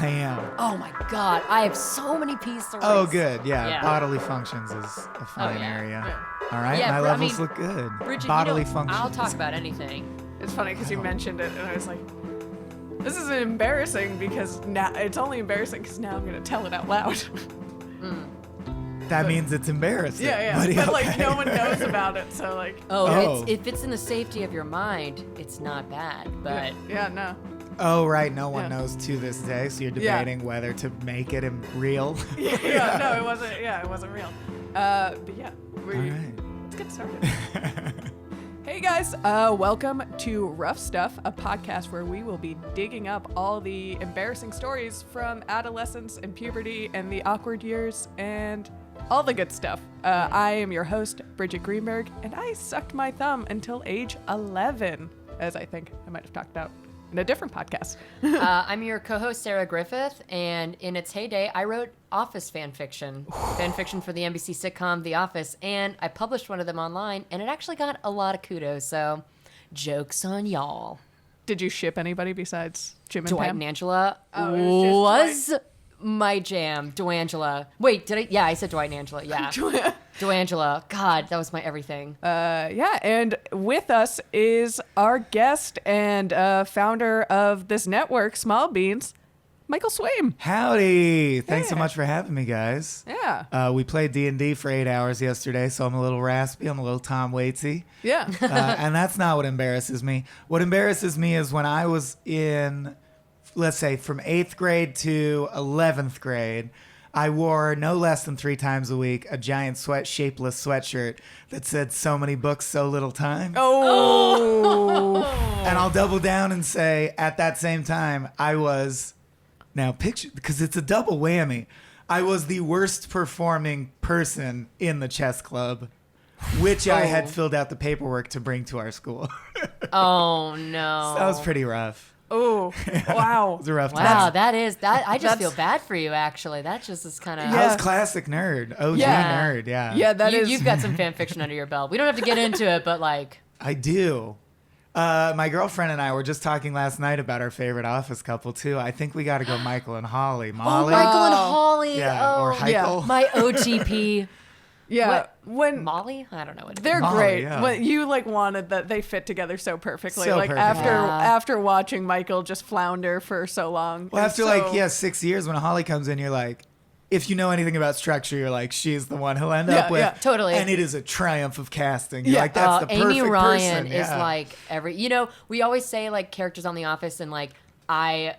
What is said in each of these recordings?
I am. Oh my God, I have so many pea stories. Oh, good. Yeah. Bodily functions is a fine area. Yeah. All right. Yeah, my I levels mean, look good. Bridgett, Bodily functions. I'll talk about anything. It's funny because you mentioned it, and I was like, this is embarrassing because now it's only embarrassing because now I'm going to tell it out loud. That means it's embarrassing. Yeah. Buddy, But okay. like no one knows about it, so like. Oh. If it's in the safety of your mind, it's not bad. But Yeah, no. Oh, right. No one Yeah. knows to this day, so you're Yeah. debating whether to make it real. Yeah, no, it wasn't. Yeah, it wasn't real. But yeah, All right. let's get started. Hey guys, welcome to Rough Stuff, a podcast where we will be digging up all the embarrassing stories from adolescence and puberty and the awkward years and all the good stuff. I am your host, Bridgett Greenberg, and I sucked my thumb until age 11, as I think I might have talked about in a different podcast. I'm your co-host, Sarah Griffith, and in its heyday, I wrote Office fan fiction for the NBC sitcom The Office, and I published one of them online, and it actually got a lot of kudos, so joke's on y'all. Did you ship anybody besides Jim and Dwight Pam? and Angela Oh, it was just was my jam. Dwiangela. Wait, did I? Yeah, I said Dwight and Angela. Yeah. Dwiangela. God, that was my everything. Yeah, and with us is our guest and founder of this network, Small Beans, Michael Swaim. Howdy. Thanks so Yeah. much for having me, guys. Yeah. We played D&D for 8 hours yesterday, so I'm a little raspy. I'm a little Tom Waitsy. Yeah. And that's not what embarrasses me. What embarrasses me is when I was in, let's say, from 8th grade to 11th grade, I wore no less than 3 times a week a giant shapeless sweatshirt that said "so many books, so little time." Oh. And I'll double down and say, at that same time, I was, now picture, because it's a double whammy, I was the worst performing person in the chess club, which I had filled out the paperwork to bring to our school. Oh, no. So that was pretty rough. Oh. Wow. It was a rough time. Wow, that is that. I just feel bad for you. Actually, that just is kind of. I was classic nerd, OG Yeah. nerd, yeah. Yeah, that is. You've got some fan fiction under your belt. We don't have to get into it, but like. I do. My girlfriend and I were just talking last night about our favorite Office couple, too. I think we got to go Michael and Holly. Molly? Michael and Holly. Yeah, or Heikel. My OGP. Yeah. What? Molly? I don't know what it is. They're Molly, great. yeah. When you like wanted that they fit together so perfectly. So like perfect. after watching Michael just flounder for so long. Well, and after so- 6 years, when Holly comes in, you're like, if you know anything about structure, you're like, she's the one he'll end Yeah, up with. yeah. Totally. And it is a triumph of casting. You're Yeah. like, that's the perfect Amy Ryan person. is Yeah. like we always say like characters on The Office, and like I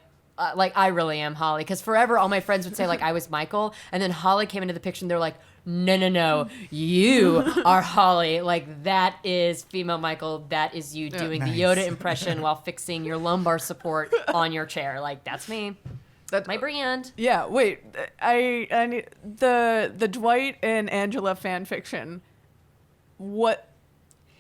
really am Holly, because forever all my friends would say like I was Michael, and then Holly came into the picture and they're like, no, you are Holly. Like that is female Michael. That is you doing the Nice. Yoda impression while fixing your lumbar support on your chair. Like that's me. That's my brand. Yeah, wait. I need the Dwight and Angela fan fiction. What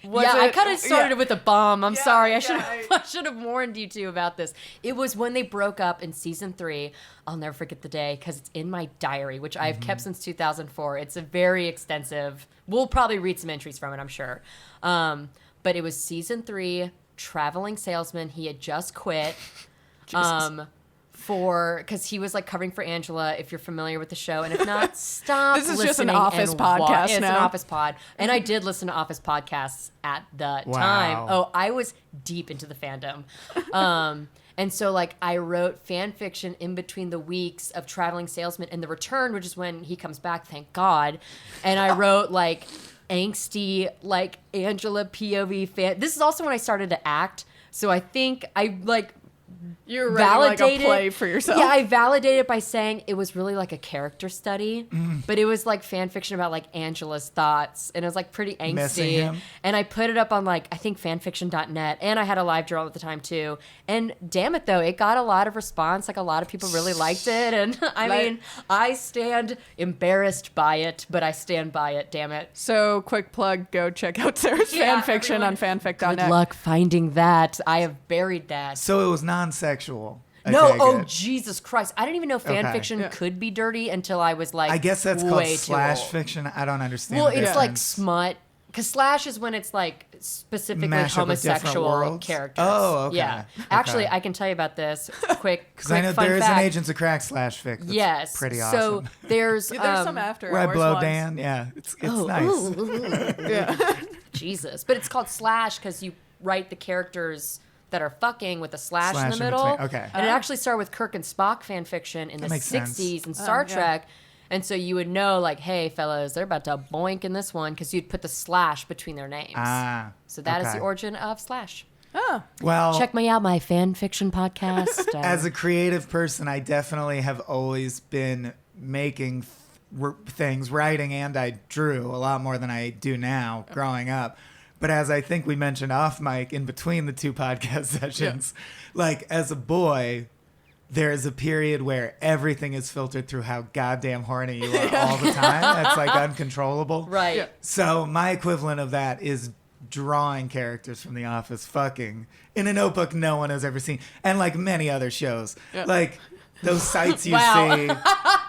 was I it? kind of started with a bomb. I'm sorry. I yeah, should have warned you two about this. It was when they broke up in season 3. I'll never forget the day because it's in my diary, which I've kept since 2004. It's a very extensive. We'll probably read some entries from it, I'm sure. But it was season 3, traveling salesman. He had just quit. Because he was like covering for Angela, if you're familiar with the show, and if not, stop. This is just an listening Office and podcast It's an now. Office pod, and I did listen to Office podcasts at the time. Oh, I was deep into the fandom, and so like I wrote fan fiction in between the weeks of Traveling Salesman and The Return, which is when he comes back, thank God, and I wrote like angsty like Angela POV fan. This is also when I started to act, so I think I like. You're writing like a play for yourself. Yeah, I validated it by saying it was really like a character study, but it was like fan fiction about like Angela's thoughts, and it was like pretty Missing angsty. him. And I put it up on like I think fanfiction.net, and I had a live journal at the time too. And damn it though, it got a lot of response. Like a lot of people really liked it, and I mean, I stand embarrassed by it, but I stand by it. Damn it. So quick plug, go check out Sarah's fan fiction on fanfic.net. Good luck finding that. I have buried that. So it was non-sexual. I No, take oh it. Jesus Christ! I didn't even know fan Okay. fiction could be dirty until I was like, I guess that's way called too slash old. fiction. I don't understand. Well, the it's like difference. smut, Because slash is when it's like specifically Mash up of different homosexual worlds? characters. Oh, okay. Yeah. Okay. Actually, I can tell you about this quick. Because I know fun there is fact. an Agents of Crack slash fic. That's Yes. pretty awesome. So there's There's some after where I hours blow ones. Dan. Yeah, it's Oh, nice. Yeah. Jesus. But it's called slash because you write the characters that are fucking with a slash in the in middle. between. Okay. And it actually started with Kirk and Spock fan fiction in the makes 60s sense. in Star yeah. Trek. And so you would know, like, hey, fellas, they're about to boink in this one because you'd put the slash between their names. Ah. So that is okay. the origin of slash. Oh. Well, Check me out, my fan fiction podcast. as a creative person, I definitely have always been making things, writing, and I drew a lot more than I do now growing up. But as I think we mentioned off mic in between the two podcast sessions, like as a boy, there's a period where everything is filtered through how goddamn horny you are all the time. That's like uncontrollable. right. Yeah. So my equivalent of that is drawing characters from The Office fucking in a notebook no one has ever seen. And like many other shows. Yeah. Like those sites you Wow. see.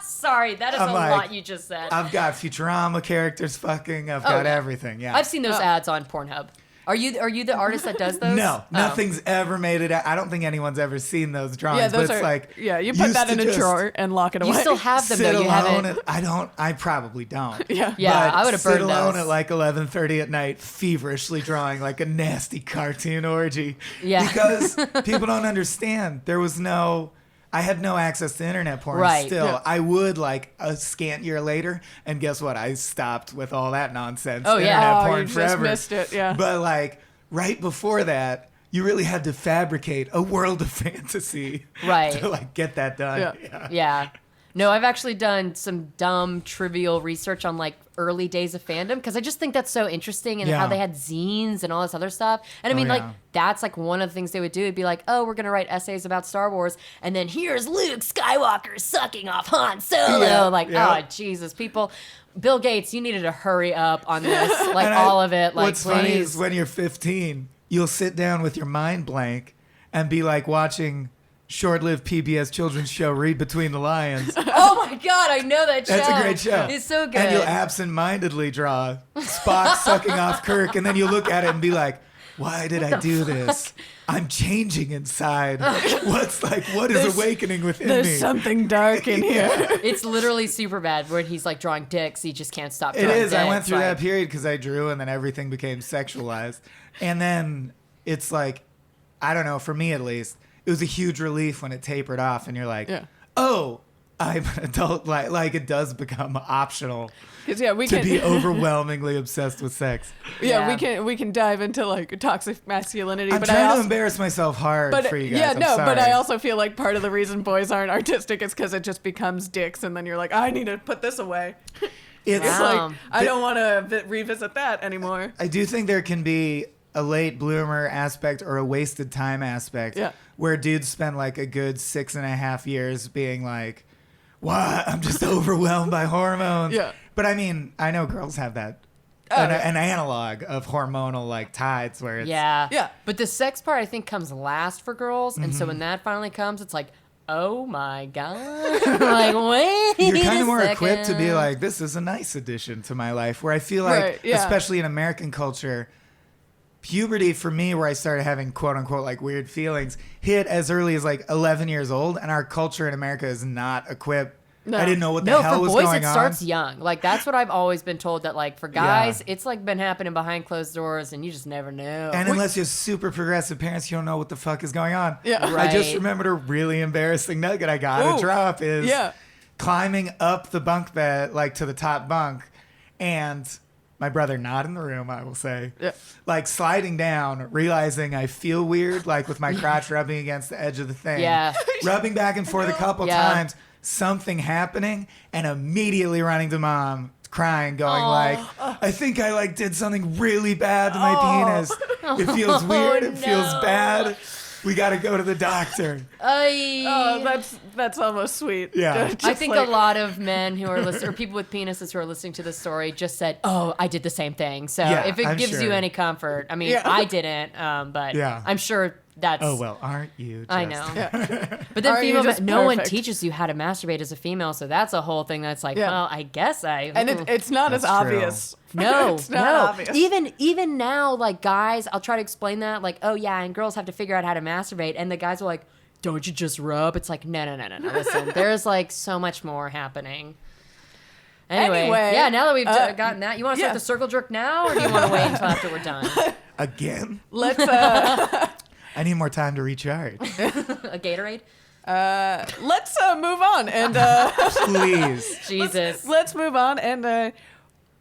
Sorry, that is I'm a like, lot you just said. I've got Futurama characters fucking. I've got yeah. everything. Yeah. I've seen those ads on Pornhub. Are you the artist that does those? No, Oh. nothing's ever made it. I don't think anyone's ever seen those drawings. Yeah, those but it's are like you put used that to in a just drawer and lock it away. You still have them sit though. You alone. haven't. I probably don't. Yeah. Yeah, But I would have sit burned alone those. at like 11:30 at night, feverishly drawing like a nasty cartoon orgy. Yeah. Because people don't understand. I had no access to internet porn. Right. Still, Yeah. I would like a scant year later, and guess what? I stopped with all that nonsense. Oh, yeah. Internet Oh, porn you just forever. missed it, yeah. But like right before that, you really had to fabricate a world of fantasy, Right. to like get that done. Yeah. Yeah. No, I've actually done some dumb, trivial research on like early days of fandom because I just think that's so interesting and Yeah. how they had zines and all this other stuff. And I mean, yeah. like, that's like one of the things they would do. It'd be like, oh, we're going to write essays about Star Wars. And then here's Luke Skywalker sucking off Han Solo. Yeah, Like, yeah. oh, Jesus. People, Bill Gates, you needed to hurry up on this. Like, And all of it. Like, what's funny please. is when you're 15, you'll sit down with your mind blank and be like watching short-lived PBS children's show Read Between the Lions. Oh, my God. I know that show. That's a great show. It's so good. And you'll absent-mindedly draw Spock sucking off Kirk, and then you look at it and be like, why did I do this? I'm changing inside. What is awakening within There's me? something dark in here. It's literally super bad when he's like drawing dicks. He just can't stop It drawing is. I went dicks, through like- that period because I drew, and then everything became sexualized. And then it's like, I don't know, for me at least, it was a huge relief when it tapered off, and you're like, Yeah. oh, I'm an adult. Like it does become optional 'Cause, yeah, we to can be overwhelmingly obsessed with sex. yeah, we can dive into like toxic masculinity. I'm but trying I also, to embarrass myself hard but for you guys. yeah, I'm no, but sorry. I also feel like part of the reason boys aren't artistic is because it just becomes dicks, and then you're like, I need to put this away. It's It's Wow. like I don't want to revisit that anymore. I do think there can be a late bloomer aspect or a wasted time aspect Yeah. where dudes spend like a good 6.5 years being like, what? I'm just overwhelmed by hormones. Yeah. But I mean, I know girls have that. Oh, an, yeah. an analog of hormonal like tides where it's Yeah. Yeah. But the sex part I think comes last for girls. And Mm-hmm. so when that finally comes, it's like, oh my God. Like, wait. you're kind a of more equipped to be second. like, this is a nice addition to my life. Where I feel like, Right, yeah. especially in American culture, puberty for me, where I started having quote unquote like weird feelings, hit as early as like 11 years old, and our culture in America is not equipped. No. I didn't know what the No, hell for was boys going it on. starts young. Like that's what I've always been told that like for guys it's like been happening behind closed doors and you just never know. And unless you have super progressive parents, you don't know what the fuck is going on. Yeah. I just Right. remembered a really embarrassing nugget I got to Ooh. drop is Yeah. climbing up the bunk bed, like to the top bunk, and my brother not in the room, I will say. Yeah. Like sliding down, realizing I feel weird, like with my crotch rubbing against the edge of the thing. Yeah. Rubbing back and forth a couple Yeah. times, something happening, and immediately running to mom, crying, going like, I think I like did something really bad to my penis. It feels weird. It feels no. bad. We got to go to the doctor. Oh, that's almost sweet. Yeah. Just I think like- a lot of men who are listening, or people with penises who are listening to this story, just said, "Oh, I did the same thing." So Yeah, if it I'm gives you sure. any comfort, I mean, Yeah. I didn't, but Yeah. I'm sure that's. Oh, well, aren't you? I just- know. But then Are you female, just no one perfect? teaches you how to masturbate as a female, so that's a whole thing that's like, Yeah. well, I guess And it's not as That's true. obvious. No, It's not no. obvious. Even now, like guys, I'll try to explain that, like, oh yeah, and girls have to figure out how to masturbate, and the guys are like, don't you just rub? It's like, no. Listen, there's like so much more happening. Anyway, yeah. Now that we've gotten that, you want to start yeah. the circle jerk now, or do you want to wait until after we're done? Again? Let's I need more time to recharge. A Gatorade? let's move on and Please. Jesus. let's move on and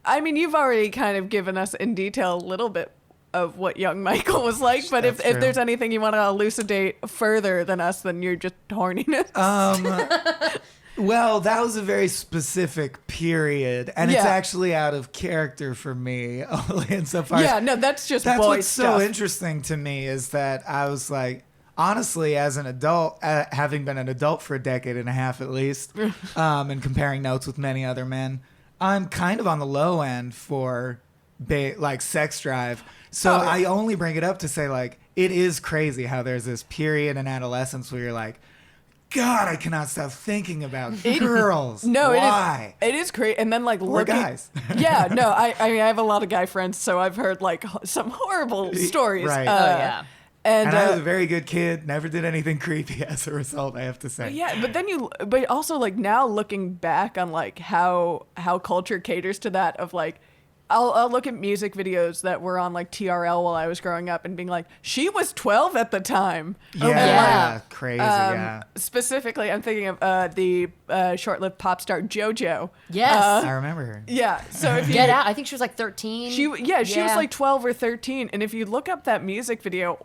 I mean, you've already kind of given us in detail a little bit of what young Michael was like, but if That's true. there's anything you want to elucidate further than us, then you're just horniness. Well, that was a very specific period, and it's Yeah. actually out of character for me. Only insofar Yeah, as no, that's just that's boy what's stuff. so interesting to me is that I was like, honestly, as an adult, having been an adult for a decade and a half at least, and comparing notes with many other men, I'm kind of on the low end for like sex drive. So Oh, yeah. I only bring it up to say like it is crazy how there's this period in adolescence where you're like, God, I cannot stop thinking about girls. No, why? it is great. And then like Or looking, guys. yeah, no, I mean I have a lot of guy friends, so I've heard like some horrible stories. Right. Oh, yeah. And, And I was a very good kid. Never did anything creepy as a result, I have to say. yeah, but also like now looking back on like how culture caters to that of like, I'll look at music videos that were on like TRL while I was growing up and being like, she was 12 at the time. Yeah, yeah. crazy, yeah. Specifically, I'm thinking of the short-lived pop star JoJo. Yes. I remember her. Yeah, so if you Get Out. I think she was like 13. She was like 12 or 13, and if you look up that music video,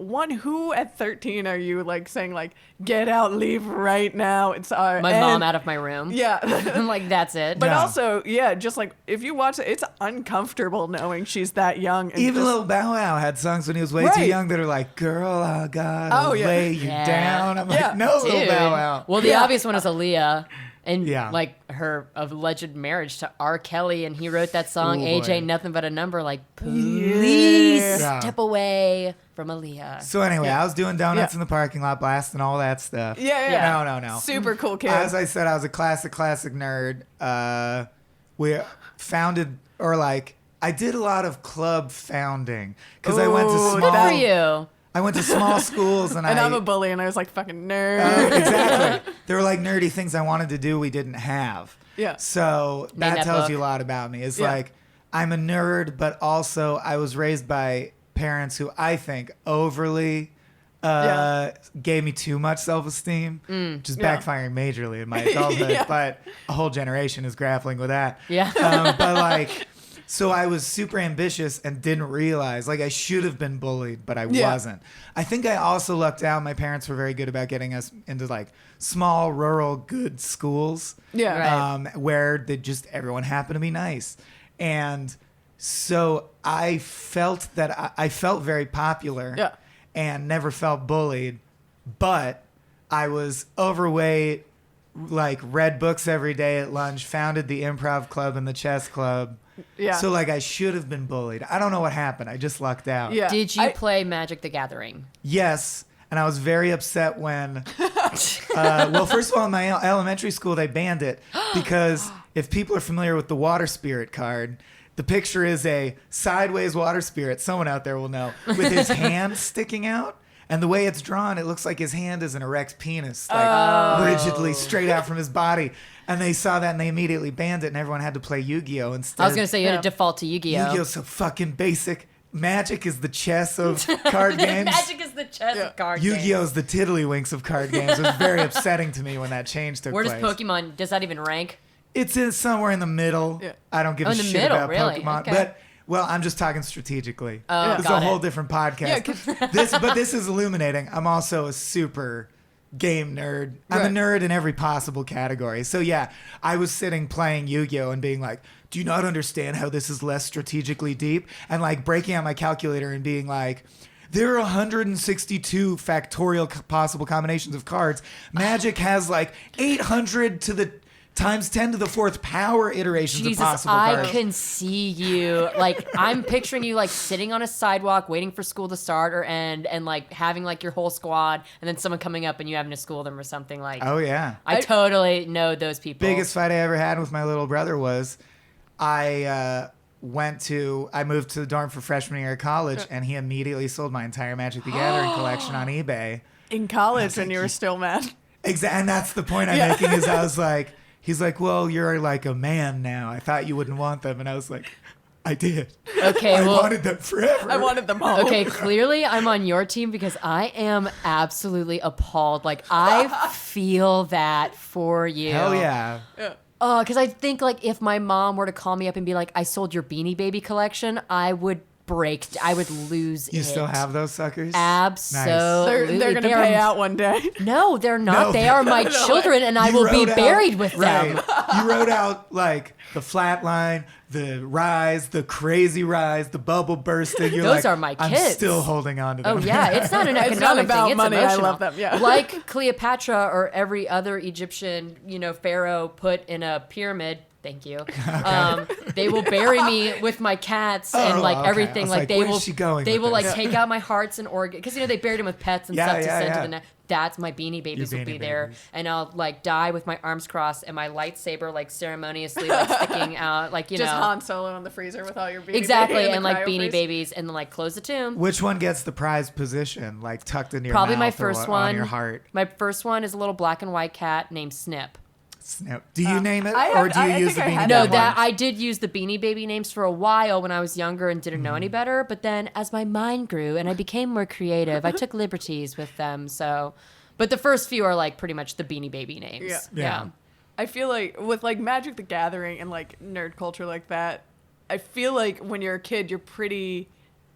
who at 13 are you like saying like get out, leave right now? It's my mom out of my room. Yeah. I'm like, that's it. But Yeah. also, yeah, just like if you watch it, it's uncomfortable knowing she's that young. And Even just- Lil Bow Wow had songs when he was way too Right. young that are like, girl, I gotta Oh, yeah. lay you Yeah. down. I'm Yeah. like, no, Lil Dude. Bow Wow. Well, the Yeah. obvious one is Aaliyah. And Yeah. like her alleged marriage to R. Kelly, and he wrote that song, Ooh, Age boy. Ain't Nothing But a Number, like, please Yeah. step away from Aaliyah. So anyway, I was doing donuts Yeah. in the parking lot, blasting all that stuff. Yeah. No. Super cool kid. As I said, I was a classic nerd. We founded, or like, I did a lot of club founding because I went to Ooh, small. Good for you. I went to small schools, and and I. I'm a bully, and I was like fucking nerd. Exactly. There were like nerdy things I wanted to do we didn't have. Yeah. So Name that that tells book. you a lot about me. It's Yeah. like I'm a nerd, but also I was raised by parents who I think overly gave me too much self-esteem, which is Yeah. backfiring majorly in my adulthood. Yeah. But a whole generation is grappling with that. Yeah. But like, so I was super ambitious and didn't realize, like, I should have been bullied, but I Yeah. wasn't. I think I also lucked out. My parents were very good about getting us into like small, rural, good schools. Yeah. Right. Where everyone happened to be nice. And so I felt that I felt very popular Yeah. and never felt bullied, but I was overweight, like read books every day at lunch, founded the improv club and the chess club. Yeah. So like I should have been bullied. I don't know what happened. I just lucked out. Yeah. Did you I- play Magic the Gathering? Yes. And I was very upset when, well, first of all, in my elementary school, they banned it because if people are familiar with the water spirit card, the picture is a sideways water spirit, someone out there will know, with his hand sticking out. And the way it's drawn, it looks like his hand is an erect penis, like rigidly straight out from his body. And they saw that and they immediately banned it, and everyone had to play Yu-Gi-Oh! Instead. I was going to say you Yeah. had to default to Yu-Gi-Oh! Yu-Gi-Oh's so fucking basic. Magic is the chess of card games. Magic is the chess Yeah. card game. Yu-Gi-Oh's the tiddlywinks of card games. It was very upsetting to me when that change took Where does place. Pokemon, does that even rank? It's in somewhere in the middle. Yeah. I don't give Oh, a in the shit middle, about really? Pokemon. Okay. But well, I'm just talking strategically. Oh, This is a got whole it. different podcast. Yeah, but this is illuminating. I'm also a super game nerd. I'm Right. a nerd in every possible category. So yeah, I was sitting playing Yu-Gi-Oh and being like, do you not understand how this is less strategically deep? And like breaking out my calculator and being like, there are 162 factorial possible combinations of cards. Magic has like 800 to the times 10 to the fourth power iterations Jesus, of possible I cars. can see you. Like, I'm picturing you, like, sitting on a sidewalk waiting for school to start or end and, like, having, like, your whole squad and then someone coming up and you having to school them or something. Like, Oh, yeah. I totally know those people. Biggest fight I ever had with my little brother was I moved to the dorm for freshman year of college, and he immediately sold my entire Magic the Gathering collection on eBay. In college when you were still mad. Exactly, and that's the point I'm making is I was like, he's like, well, you're like a man now. I thought you wouldn't want them. And I was like, I did. Okay, I well, wanted them forever. I wanted them all. okay, clearly I'm on your team because I am absolutely appalled. Like, I feel that for you. Hell yeah. Because I think, like, if my mom were to call me up and be like, I sold your Beanie Baby collection, I would I would lose You it. still have those suckers? Absolutely. They're going to pay out one day. No, they're not. No, they are my children, and I You will be wrote out- buried with them. Right. You wrote out like the flat line, the rise, the crazy rise, the bubble bursting. You're Those like, are my I'm kids. still holding on to them. Oh yeah, it's not an It's not economic about thing. It's money. I emotional. love them, yeah. Like Cleopatra or every other Egyptian, pharaoh put in a pyramid. Thank you. They will bury me with my cats and like okay. everything. I was Like like, they where's will. she going They with will like this? take out my hearts and organs because they buried them with pets and Yeah, stuff to yeah, send to yeah. the next. That's my Beanie Babies Your will be Beanie there, Babies. and I'll like die with my arms crossed and my lightsaber like ceremoniously like sticking out, like Just Han Solo in the freezer with all your Beanie exactly, Baby in and the like cryo Beanie freeze. Babies, and then like close the tomb. Which one gets the prized position, like tucked into your Probably my mouth or first on one. your heart? My first one is a little black and white cat named Snip. Snip. Do you name it, I or had- do you I use think the I Beanie had No, Baby that ones? I did use the Beanie Baby names for a while when I was younger and didn't know any better. But then, as my mind grew and I became more creative, I took liberties with them. So, but the first few are like pretty much the Beanie Baby names. Yeah. I feel like with like Magic the Gathering and like nerd culture like that, I feel like when you're a kid, you're pretty,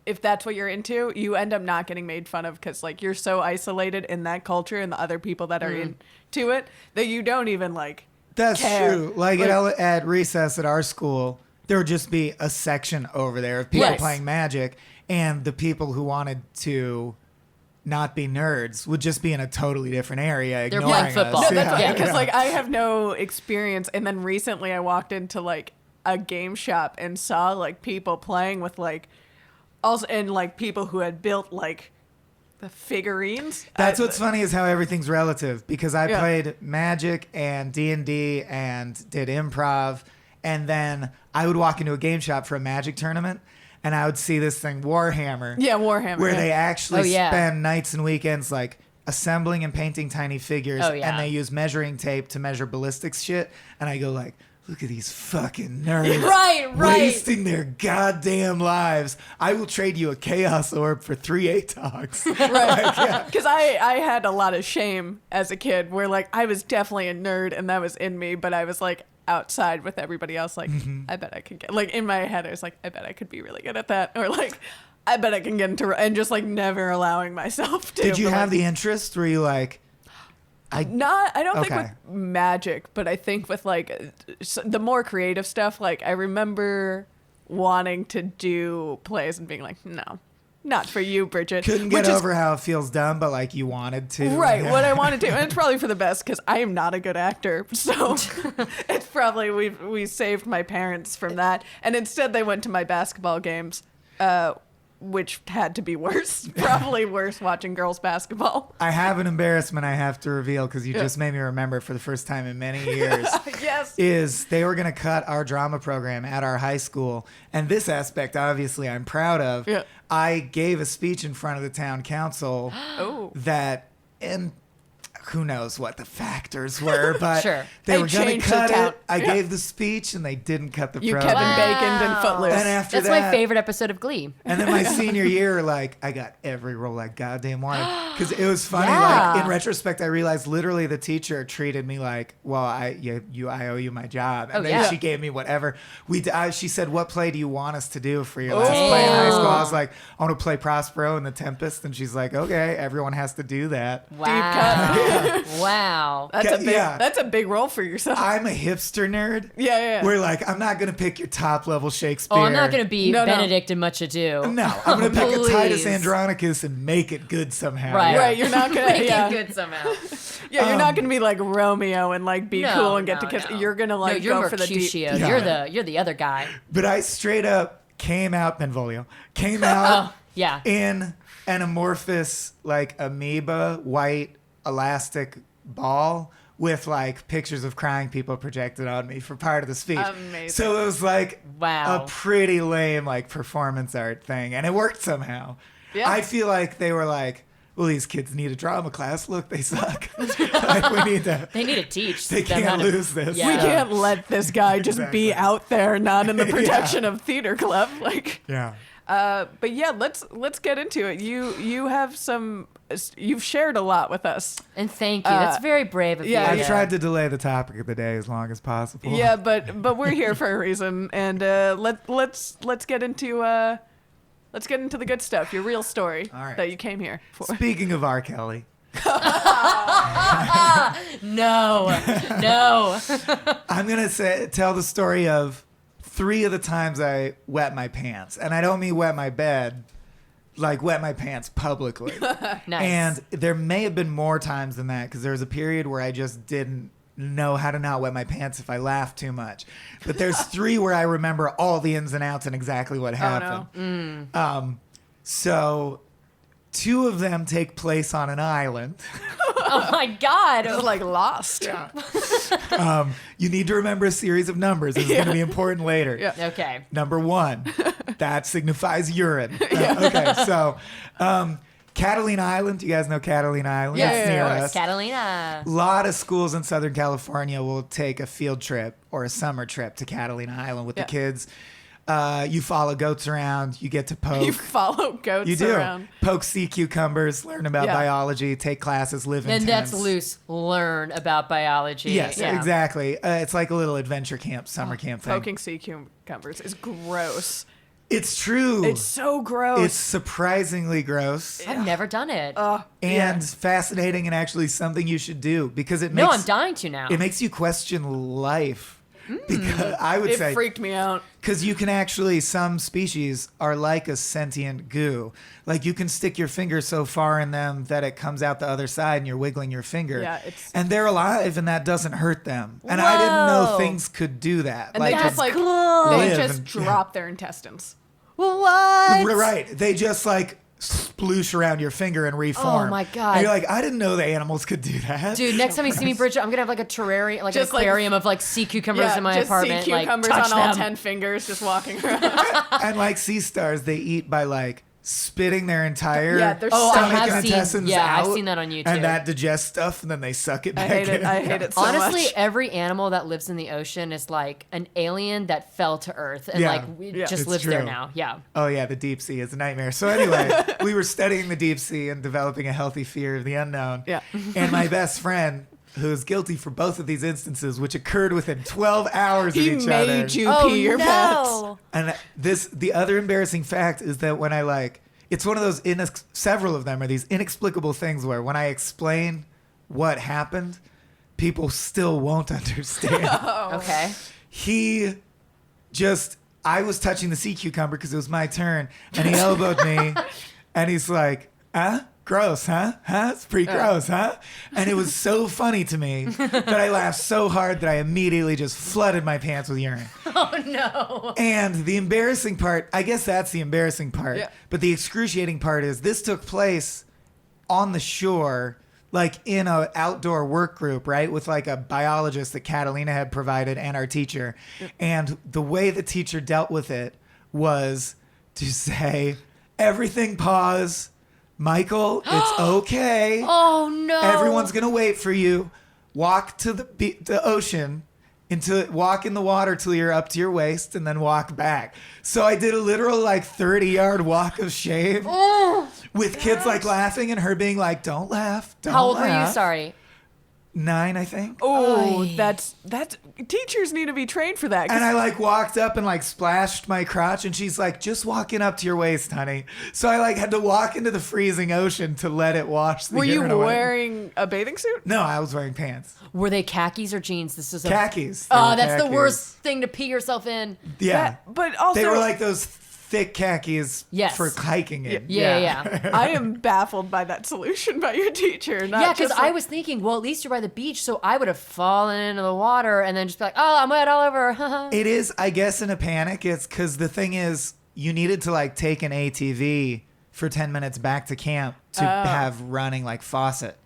if that's what you're into, you end up not getting made fun of because like you're so isolated in that culture and the other people that are into it that you don't even like That's care. true. Like at recess at our school, there would just be a section over there of people Yes. playing Magic, and the people who wanted to not be nerds would just be in a totally different area. They're ignoring playing football. us. No, that's Yeah. because like I have no experience, and then recently I walked into like a game shop and saw like people playing with like also and like people who had built like the figurines. That's what's funny is how everything's relative, because I Yeah. played Magic and D&D and did improv, and then I would walk into a game shop for a Magic tournament and I would see this thing Warhammer. Yeah, Warhammer. Where yeah. they actually Oh, yeah. spend nights and weekends like assembling and painting tiny figures, Oh, yeah. and they use measuring tape to measure ballistics shit, and I go like, look at these fucking nerds Right. wasting their goddamn lives. I will trade you a Chaos Orb for 3 ATOGs. Because I had a lot of shame as a kid where like I was definitely a nerd and that was in me, but I was like outside with everybody else like I bet I could get like in my head I was like I bet I could be really good at that, or like I bet I can get into, and just like never allowing myself to. Did you but, have like, the interest? Were you like, I don't think Okay. with Magic, but I think with like the more creative stuff, like I remember wanting to do plays and being like, no, not for you, Bridgett. couldn't get Which is- over how it feels dumb, but like you wanted to? Right, Yeah. what I wanted to, and it's probably for the best because I am not a good actor. So it's probably we saved my parents from that, and instead they went to my basketball games, which had to be worse. Probably worse watching girls basketball. I have an embarrassment I have to reveal because you Yeah. just made me remember for the first time in many years. Yes. Is they were going to cut our drama program at our high school. And this aspect, obviously, I'm proud of. Yeah. I gave a speech in front of the town council Oh. that, and who knows what the factors were, but Sure. they They were going to changed the cut town. it. I Yeah. gave the speech and they didn't cut the You program. Kevin Bacon and Footloose. And after That's that, my favorite episode of Glee. and then my senior year, like, I got every role I goddamn wanted. Because it was funny. Yeah. Like, in retrospect, I realized literally the teacher treated me like, well, I owe you my job. And Oh, then yeah. she gave me whatever. She said, what play do you want us to do for your last play in high school? I was like, I want to play Prospero in The Tempest. And she's like, okay, everyone has to do that. Wow. Wow. That's a big role for yourself. I'm a hipster nerd. Yeah. Where, like, I'm not going to pick your top level Shakespeare. Oh, I'm not going to be No, no. Benedict in Much Ado. No, I'm going to pick a Titus Please. Andronicus and make it good somehow. Right. Yeah. Right, you're not gonna. Make Yeah. it good somehow. Yeah, you're not gonna be like Romeo and like be cool and get to kiss. No. You're gonna like you're go for the deep. Mercutio. Yeah. You're the other guy. But I straight up came out Benvolio, came out Yeah. in an amorphous like amoeba white elastic ball with like pictures of crying people projected on me for part of the speech. Amazing. So it was like Wow. a pretty lame like performance art thing, and it worked somehow. Yeah. I feel like they were like, well, these kids need a drama class. Look, they suck. Like, we need to. They need to teach. They them can't how to- lose this. Yeah. We can't let this guy just be Exactly. out there, not in the protection of theater club. Like, Yeah. but yeah, let's get into it. You have you've shared a lot with us. And thank you. That's very brave of yeah, you. I tried to delay the topic of the day as long as possible. Yeah, but we're here for a reason, and let's get into the good stuff. Your real story All right. that you came here for. Speaking of R. Kelly, No. I'm gonna tell the story of 3 of the times I wet my pants, and I don't mean wet my bed, like wet my pants publicly. Nice. And there may have been more times than that because there was a period where I just didn't know how to not wet my pants if I laughed too much. But there's 3 where I remember all the ins and outs and exactly what happened. So 2 of them take place on an island. Oh my God. It was like Lost. You need to remember a series of numbers. This is going to be important later. Yeah. Okay. Number 1, that signifies urine. Okay, so Catalina Island. You guys know Catalina Island? Yeah, It's yeah, near yeah. us. Catalina. A lot of schools in Southern California will take a field trip or a summer trip to Catalina Island with Yeah. the kids. You follow goats around. You get to poke. You follow goats You do. around. Poke sea cucumbers, learn about Yeah. biology, take classes, live in And tents. that's loose. Learn about biology. Yes, Yeah. exactly. It's like a little adventure camp, summer camp thing. Poking sea cucumbers is gross. It's true. It's so gross. It's surprisingly gross I've never done it. and fascinating, and actually something you should do because it makes No, I'm dying to now. it makes you question life. Because I would it say freaked me out. because you can actually, some species are like a sentient goo. Like you can stick your finger so far in them that it comes out the other side and you're wiggling your finger. Yeah, it's- and they're alive and that doesn't hurt them. And I didn't know Whoa. things could do that. And they That's just like cool. they Live just and- drop their intestines. What? Right. They just like sploosh around your finger and reform. Oh, my God. And you're like, I didn't know the animals could do that. Dude, next time you see me, Bridgett, I'm gonna have like a terrarium, like Just, an like- aquarium of like sea cucumbers in my just apartment. sea cucumbers like, on touch all them. 10 fingers just walking around. And like sea stars, they eat by like spitting their entire Yeah, their Oh, I stomach have and seen- intestines yeah, out. I've seen that on YouTube. And that digests stuff, and then they suck it I back hate it. in. I hate it so Honestly, much. every animal that lives in the ocean is like an alien that fell to Earth and Yeah. like Yeah. just It's lives there true. now. Yeah. Oh yeah, the deep sea is a nightmare. So anyway, we were studying the deep sea and developing a healthy fear of the unknown. Yeah. And my best friend, who is guilty for both of these instances, which occurred within 12 hours He of each made other. you pee your pants. And the other embarrassing fact is that when I like, it's one of those, several of them are these inexplicable things where when I explain what happened, people still won't understand. Okay. I was touching the sea cucumber because it was my turn, and he elbowed me, and he's like, huh? Gross, huh? Huh? It's pretty gross, huh? And it was so funny to me that I laughed so hard that I immediately just flooded my pants with urine. Oh no. And the embarrassing part, I guess that's the embarrassing part. Yeah. But the excruciating part is this took place on the shore, like in an outdoor work group, right? With like a biologist that Catalina had provided and our teacher. And the way the teacher dealt with it was to say, everything pause. Michael, it's okay. Oh no. Everyone's gonna wait for you. Walk to the ocean walk in the water till you're up to your waist, and then walk back. So I did a literal like 30-yard walk of shame with kids like laughing and her being like, "Don't laugh." Don't How old were you? laugh." Sorry. 9, I think. Oh, Oy. that's teachers need to be trained for that. 'cause And I like walked up and like splashed my crotch, and she's like, "Just walking up to your waist, honey." So I like had to walk into the freezing ocean to let it wash the were you urine away. wearing a bathing suit? No, I was wearing pants. Were they khakis or jeans? This is a Khakis. They Oh, were that's the khakis. worst thing to pee yourself in. Yeah. But also They were like those thick khakis Yes. for hiking in. Yeah. I am baffled by that solution by your teacher. Yeah, because I was thinking, well, at least you're by the beach, so I would have fallen into the water and then just be like, oh, I'm wet all over. It is, I guess, in a panic. It's because the thing is, you needed to like take an ATV for 10 minutes back to camp to have running like faucet.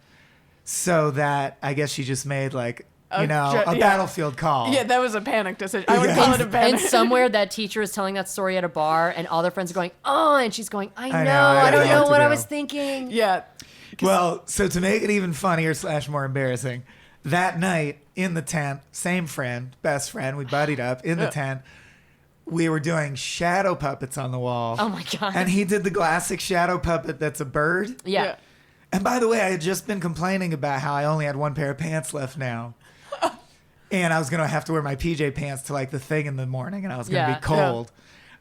So that I guess she just made like, a battlefield call. Yeah, that was a panic decision. I would call it a panic. And somewhere that teacher is telling that story at a bar, and all their friends are going, oh, and she's going, I know, I don't know what I was thinking. Yeah. Well, so to make it even funnier / more embarrassing, that night in the tent, same friend, best friend, we buddied up in the tent. We were doing shadow puppets on the wall. Oh my God. And he did the classic shadow puppet that's a bird. Yeah. And by the way, I had just been complaining about how I only had one pair of pants left now. And I was going to have to wear my PJ pants to like the thing in the morning, and I was going to be cold.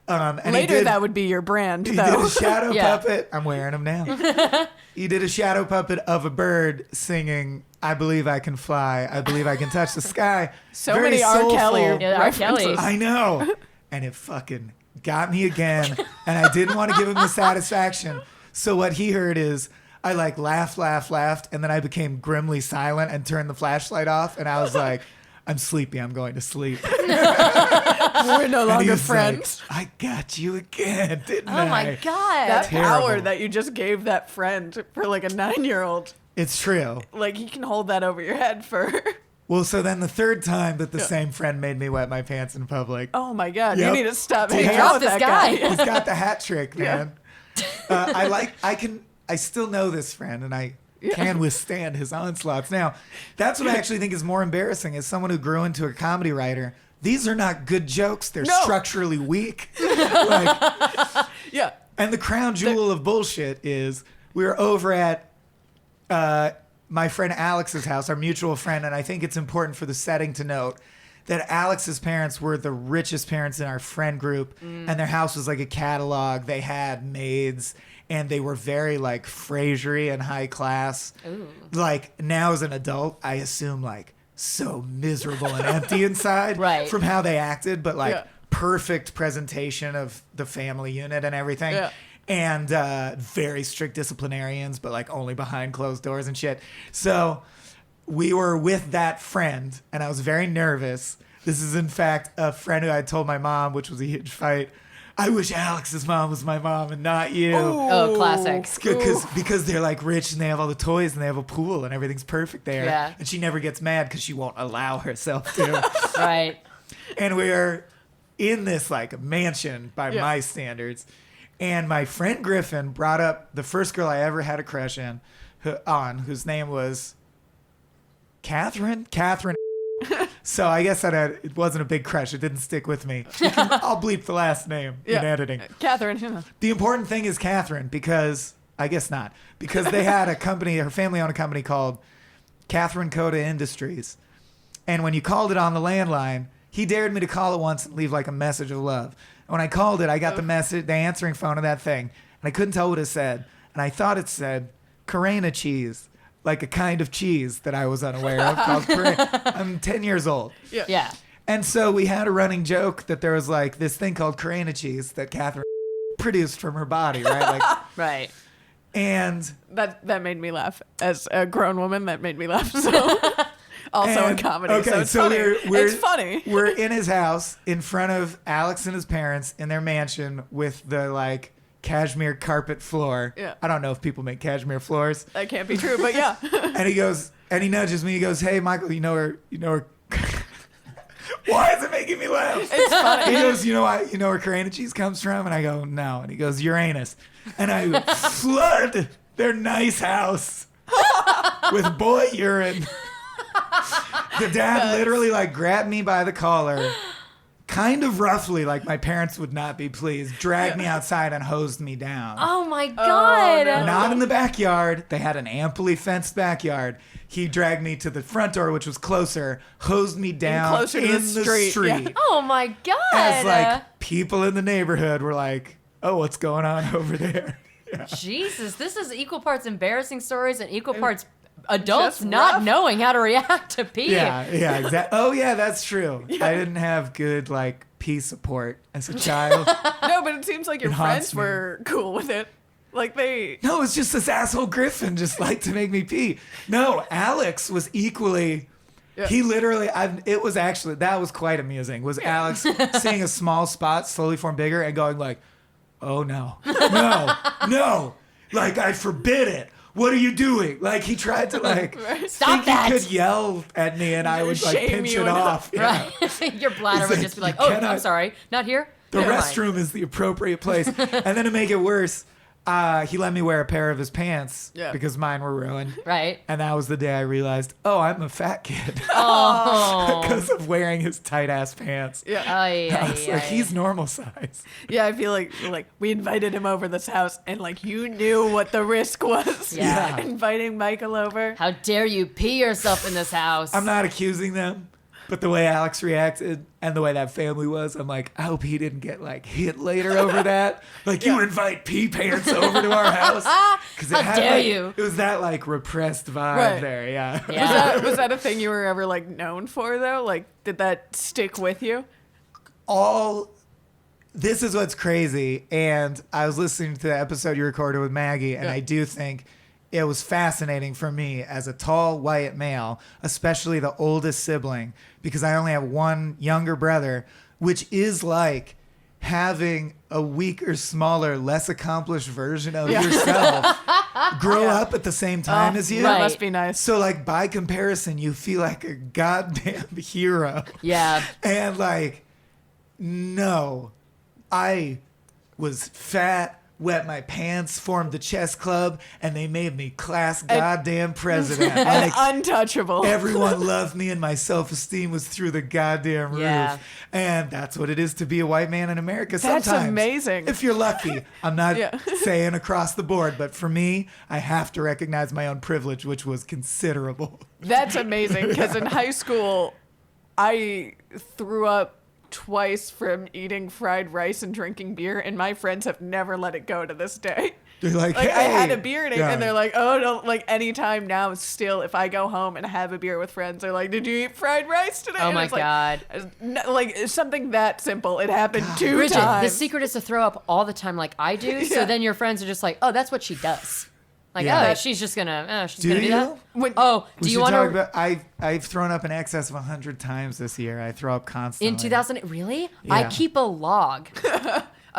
And Later, that would be your brand, He though. did a shadow puppet. I'm wearing them now. He did a shadow puppet of a bird singing, I believe I can fly. I believe I can touch the sky. So Very many R. soulful. Kelly Yeah, R. Kelly. references. I know. And it fucking got me again. And I didn't want to give him the satisfaction. So what he heard is I like laughed. And then I became grimly silent and turned the flashlight off. And I was like, I'm sleepy. I'm going to sleep. We're no And he longer was friends. like, I got you again, didn't I? Oh my God. That Terrible. power that you just gave that friend for like a 9-year-old, It's true. like he can hold that over your head for. Well, so then the third time that the same friend made me wet my pants in public. Oh my God! Yep. You need to stop Take hanging out out with this that guy. guy. He's got the hat trick, man. I still know this friend, and I can withstand his onslaughts. Now, that's what I actually think is more embarrassing as someone who grew into a comedy writer. These are not good jokes. They're No. structurally weak. Like, Yeah. and the crown jewel of bullshit is we were over at my friend Alex's house, our mutual friend, and I think it's important for the setting to note that Alex's parents were the richest parents in our friend group, and their house was like a catalog. They had maids, and they were very like Frasier-y and high class. Ooh. Like now as an adult, I assume like so miserable and empty inside Right. from how they acted, but like Yeah. perfect presentation of the family unit and everything. Yeah. And very strict disciplinarians, but like only behind closed doors and shit. So we were with that friend, and I was very nervous. This is, in fact, a friend who I told my mom, which was a huge fight. I wish Alex's mom was my mom and not you. Oh, classic. Because they're like rich and they have all the toys and they have a pool and everything's perfect there. Yeah. And she never gets mad because she won't allow herself to. Right. And we are in this like mansion by my standards. And my friend Griffin brought up the first girl I ever had a crush on, whose name was Catherine. So I guess it wasn't a big crush. It didn't stick with me. I'll bleep the last name in editing. Catherine. The important thing is Catherine, because I guess not, because they had a company, her family owned a company called Catherine Coda Industries. And when you called it on the landline, he dared me to call it once and leave like a message of love. When I called it, I got the answering phone of that thing, and I couldn't tell what it said. And I thought it said Carrena cheese, like a kind of cheese that I was unaware of called Carrena. I'm 10 years old. Yeah. And so we had a running joke that there was like this thing called Carrena cheese that Catherine produced from her body, right? Like, Right. and That made me laugh. As a grown woman, that made me laugh. So also in comedy. Okay, so it's so funny. It's funny. We're in his house in front of Alex and his parents in their mansion with the like cashmere carpet floor. Yeah. I don't know if people make cashmere floors. That can't be true, but yeah. And he nudges me. He goes, "Hey, Michael, you know her." Why is it making me laugh? It's funny. He goes, you know where Carrena cheese comes from? And I go, no. And he goes, Uranus. And I flood their nice house with boy urine. The dad literally like grabbed me by the collar, kind of roughly, like my parents would not be pleased, dragged me outside and hosed me down. Oh my God. no. Not in the backyard. They had an amply fenced backyard. He dragged me to the front door, which was closer, hosed me down closer to in the street. Yeah. Oh my God. As like people in the neighborhood were like, "Oh, what's going on over there?" Yeah. Jesus, this is equal parts embarrassing stories and equal parts adults Just not rough. knowing how to react to pee. Yeah, exactly. Oh, yeah, that's true. I didn't have good like pee support as a child. No, but it seems like your It haunts friends me. were cool with it. Like they. No, it's just this asshole Griffin just liked to make me pee. No, Alex was equally. Yeah. He literally, it was actually, that was quite amusing. Was Alex seeing a small spot slowly form bigger and going like, oh no, no, like I forbid it. What are you doing? Like he tried to like Stop think that. he could yell at me and I would like Shame pinch you it off. Yeah. Right. Your bladder It's would like, just be like, you oh, cannot- I'm sorry, not here. The Never mind. restroom is the appropriate place. And then to make it worse, he let me wear a pair of his pants because mine were ruined. Right. And that was the day I realized, oh, I'm a fat kid Oh. because of wearing his tight ass pants. Yeah. Ay, I ay, was like, ay. he's normal size. Yeah, I feel like we invited him over this house and like you knew what the risk was. Yeah. Inviting Michael over. How dare you pee yourself in this house? I'm not accusing them, but the way Alex reacted and the way that family was, I'm like, I hope he didn't get like hit later over that. Like you invite pee pants over to our house. How dare you? It was that like repressed vibe Right. there. Yeah. Yeah. Was that a thing you were ever like known for though? Like did that stick with you? This is what's crazy. And I was listening to the episode you recorded with Maggie, and I do think it was fascinating for me as a tall white male, especially the oldest sibling, because I only have one younger brother, which is like having a weaker, smaller, less accomplished version of yourself grow up at the same time as you. That Right. must be nice. So like by comparison, you feel like a goddamn hero. Yeah. And like, no, I was fat, wet my pants, formed the chess club, and they made me class goddamn president. And Like, untouchable. everyone loved me and my self-esteem was through the goddamn roof. Yeah. And that's what it is to be a white man in America That's sometimes. amazing. If you're lucky. I'm not Yeah. saying across the board, but for me, I have to recognize my own privilege, which was considerable. That's amazing because in high school, I threw up twice from eating fried rice and drinking beer, and my friends have never let it go to this day. They're like, Like I had "Hey." a beer and, Yeah. and they're like, oh no, like anytime now, still if I go home and have a beer with friends, they're like, did you eat fried rice today? Oh And my it's like, God. like it's something that simple. It happened two Bridgett, times. the secret is to throw up all the time like I do. Yeah. So then your friends are just like, oh, that's what she does. Like, Yeah. oh, she's just gonna, Do do you? that. When- Oh, We do you should want talk to? about, I've thrown up in excess of 100 times this year. I throw up constantly. In 2000, really? I Yeah. keep a log in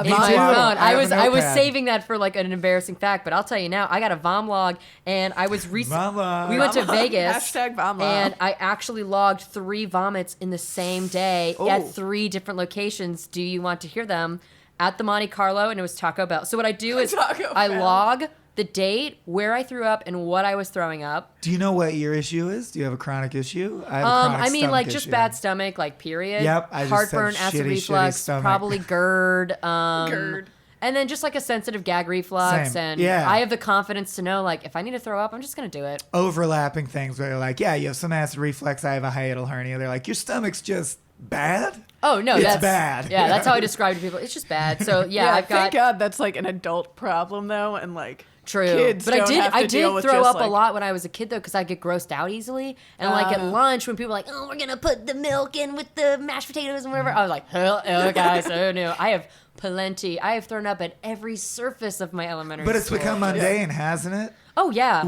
Me my too. phone. I have a I was notepad. saving that for like an embarrassing fact, but I'll tell you now, I got a vom log, and I was Vom log. we went to Vom log. Vegas, Hashtag vom log. and I actually logged 3 vomits in the same day Ooh. at 3 different locations. Do you want to hear them? At the Monte Carlo, and it was Taco Bell. So what I do is Taco I Bell. log the date, where I threw up, and what I was throwing up. Do you know what your issue is? Do you have a chronic issue? I have a chronic I mean, stomach like just issue. bad stomach, like period. Yep, I just Heartburn, have acid shitty, shitty reflux, stomach. probably GERD. GERD. And then just like a sensitive gag reflux. Same. And Yeah. I have the confidence to know, like, if I need to throw up, I'm just going to do it. Overlapping things where they're like, yeah, you have some acid reflux. I have a hiatal hernia. They're like, your stomach's just bad? Oh, no, It's that's bad. Yeah, that's how I describe it to people. It's just bad. So, yeah, I've thank got. God that's like an adult problem though, and like True, kids but don't have I to deal did with throw just, up a like- lot when I was a kid though, because I get grossed out easily. And like at lunch, when people were like, "Oh, we're gonna put the milk in with the mashed potatoes and whatever," I was like, "Hell, oh guys, oh no!" I have plenty. I have thrown up at every surface of my elementary. But it's school. become mundane, hasn't it? Oh yeah.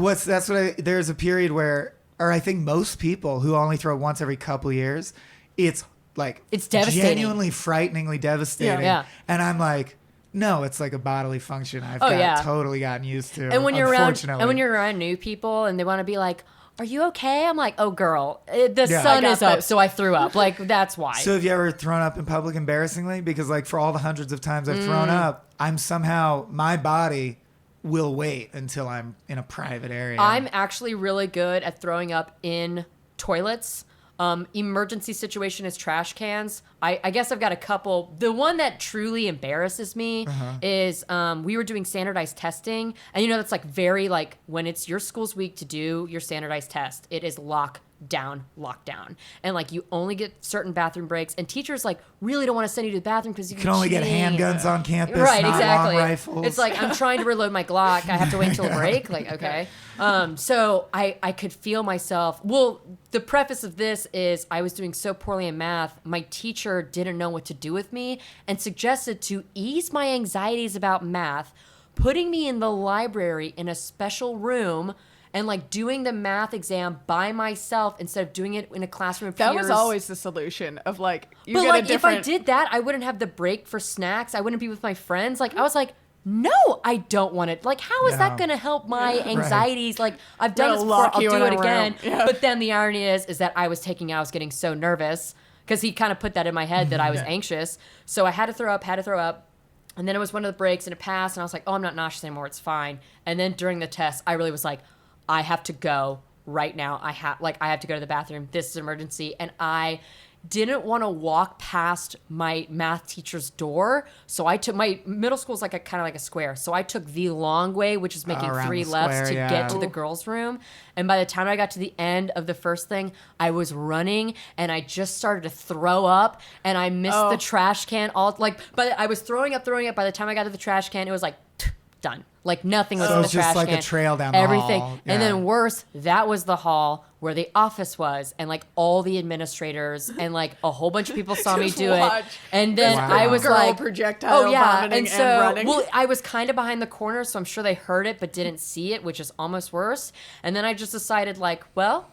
There's a period where, or I think most people who only throw once every couple years, it's like, It's devastating. genuinely frighteningly devastating. Yeah. And I'm like, no, it's like a bodily function I've yeah. totally gotten used to. And when you're around, unfortunately. and when you're around new people and they want to be like, "Are you okay?" I'm like, "Oh, girl, the Yeah. sun I got is up, this. so I threw up." Like that's why. So have you ever thrown up in public embarrassingly? Because like for all the hundreds of times I've Mm. thrown up, I'm somehow, my body will wait until I'm in a private area. I'm actually really good at throwing up in toilets. Emergency situation is trash cans. I guess I've got a couple. The one that truly embarrasses me is we were doing standardized testing. And you know, that's like very like when it's your school's week to do your standardized test, it is locked down. And like you only get certain bathroom breaks, and teachers like really don't want to send you to the bathroom because you can only get handguns on campus, right? not Exactly. long rifles. It's like I'm trying to reload my Glock. I have to wait until a break. Like okay. So I could feel myself. Well, the preface of this is I was doing so poorly in math. My teacher didn't know what to do with me and suggested to ease my anxieties about math, putting me in the library in a special room and like doing the math exam by myself instead of doing it in a classroom of peers. That was always the solution of like, but like if I did that, I wouldn't have the break for snacks. I wouldn't be with my friends. Like I was like, no, I don't want it. Like, how is that going to help my anxieties? Like, I've done this before, I'll do it again. Yeah. But then the irony is that I was getting so nervous because he kind of put that in my head that I was anxious. So I had to throw up. And then it was one of the breaks and it passed. And I was like, oh, I'm not nauseous anymore. It's fine. And then during the test, I really was like, I have to go right now. I have to go to the bathroom. This is an emergency. And I didn't want to walk past my math teacher's door. So I took my middle school is like a kind of like a square. So I took the long way, which is making 3 lefts to get to the girls' room. And by the time I got to the end of the first thing, I was running and I just started to throw up and I missed the trash can but I was throwing up. By the time I got to the trash can, it was like done. Like nothing was in the trash can. So it was just like a trail down the everything. hall. And then worse, that was the hall where the office was, and like all the administrators and like a whole bunch of people saw me do it. And then I was like, projectile vomiting and so running. well, I was kind of behind the corner, so I'm sure they heard it but didn't see it, which is almost worse. And then I just decided like, well,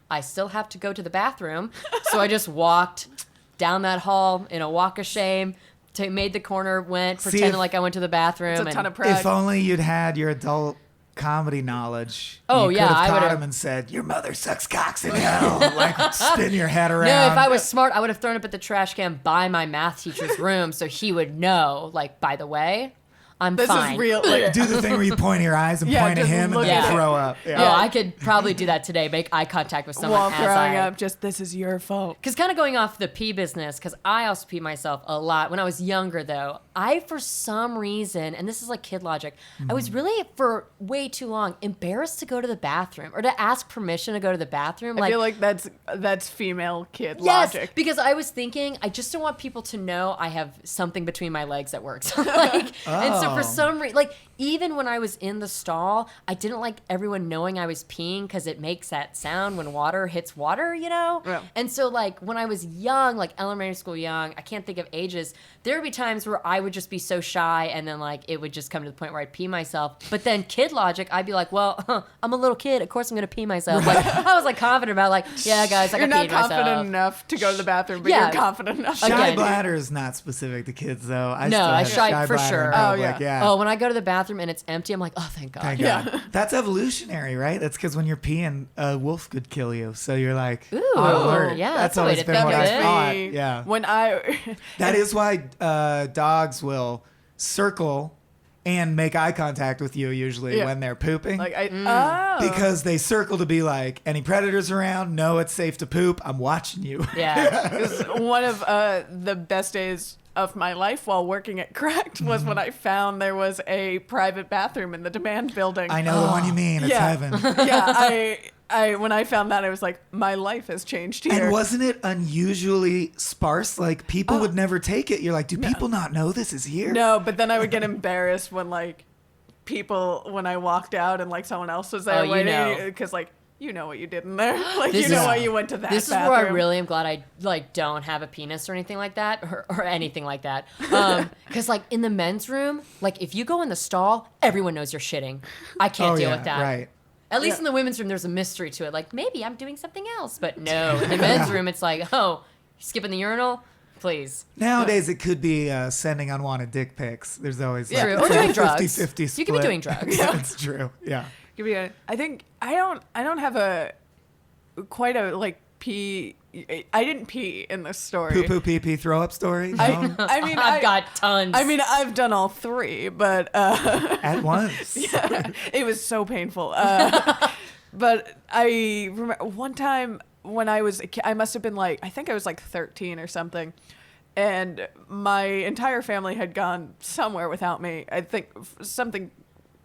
I still have to go to the bathroom, so I just walked down that hall in a walk of shame. Made the corner, pretended like I went to the bathroom. It's a ton of pride. If only you'd had your adult comedy knowledge. Oh, you yeah, could have I caught would've- him and said, "Your mother sucks cocks in hell." Like spin your head around. No, if I was smart, I would have thrown up at the trash can by my math teacher's room so he would know, like, by the way, I'm This fine. is real. Like, do the thing where you point your eyes and Yeah, point at just him and look then at throw up. Yeah, I could probably do that today, make eye contact with someone while as throwing I... up, just this is your fault. Because kind of going off the pee business, because I also pee myself a lot. When I was younger, though, I, for some reason, and this is like kid logic, I was really, for way too long, embarrassed to go to the bathroom or to ask permission to go to the bathroom. I feel like that's female kid Yes, logic. because I was thinking, I just don't want people to know I have something between my legs that works. And so for some reason, like, even when I was in the stall, I didn't like everyone knowing I was peeing because it makes that sound when water hits water, you know? Yeah. And so, like, when I was young, like elementary school young, I can't think of ages, there would be times where I would just be so shy and then, like, it would just come to the point where I'd pee myself. But then kid logic, I'd be like, well, I'm a little kid. Of course I'm going to pee myself. Like, I was, like, confident about, like, yeah, guys, I You're can not pee myself. confident enough to go to the bathroom, but Yeah. you're confident enough. Shy Again. bladder is not specific to kids, though. I No, still I have shy for bladder sure. in Oh, public, yeah. Oh, when I go to the bathroom and it's empty, I'm like, oh, thank God. Thank Yeah. God. That's evolutionary, right? That's because when you're peeing, a wolf could kill you. So you're like, Ooh, on alert. yeah, That's that's a way always to been think what of I it. thought. Me, Yeah. When I That is why dogs will circle and make eye contact with you usually Yeah. when they're pooping. Because they circle to be like, any predators around? No, it's safe to poop. I'm watching you. Yeah. One of the best days of my life while working at Cracked was when I found there was a private bathroom in the Demand building. I know the one you mean. It's Yeah. heaven. Yeah, I when I found that, I was like, my life has changed here. And wasn't it unusually sparse? Like, people would never take it. You're like, do people not know this is here? No, but then I would get embarrassed when like when I walked out and like someone else was there Oh, you know. waiting because like you know what you did in there, like This you know is- why you went to that. This is bathroom. where I really am glad I like don't have a penis or anything like that or anything like that. Because like in the men's room, like if you go in the stall, everyone knows you're shitting. I can't deal with that. Right. At least Yeah. in the women's room, there's a mystery to it. Like maybe I'm doing something else, but no. In the men's room, it's like, oh, skipping the urinal, please. Nowadays, it could be sending unwanted dick pics. There's always True. like, Or doing a drugs. 50-50 split. You could be doing drugs. That's true. Yeah. Give me I think I don't have quite a like pee. I didn't pee in this story. Poo poo pee pee throw up story. No? I mean, I've got tons. I mean, I've done all three, but At once. it was so painful. But I remember one time when I was a kid, I must have been like, I think I was like 13 or something. And my entire family had gone somewhere without me. I think something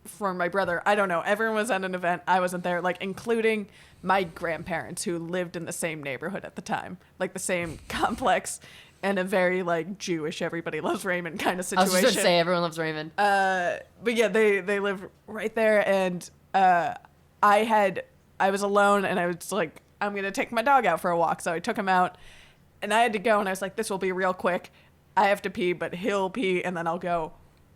for my brother. I don't know. Everyone was at an event. I wasn't there, like including my grandparents who lived in the same neighborhood at the time, like the same complex, and a very like Jewish everybody loves Raymond kind of situation. I was just gonna say everyone loves Raymond. But yeah, they live right there, and I was alone, and I was like, I'm gonna take my dog out for a walk, so I took him out, and I had to go, and I was like, this will be real quick. I have to pee, but he'll pee, and then I'll go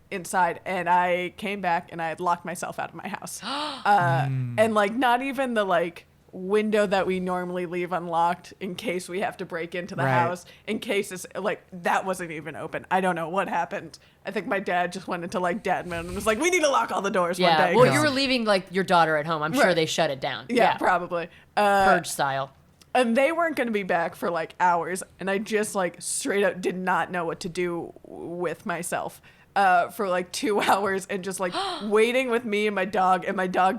inside. And I came back, and I had locked myself out of my house, and like not even the like window that we normally leave unlocked in case we have to break into the house, in case it's like that wasn't even open. I don't know what happened. I think my dad just went into like dad mode and was like, we need to lock all the doors one day. Well, you were leaving like your daughter at home. I'm sure they shut it down. Yeah, probably. Purge style. And they weren't going to be back for like hours, and I just like straight up did not know what to do with myself for like 2 hours, and just like waiting with me and my dog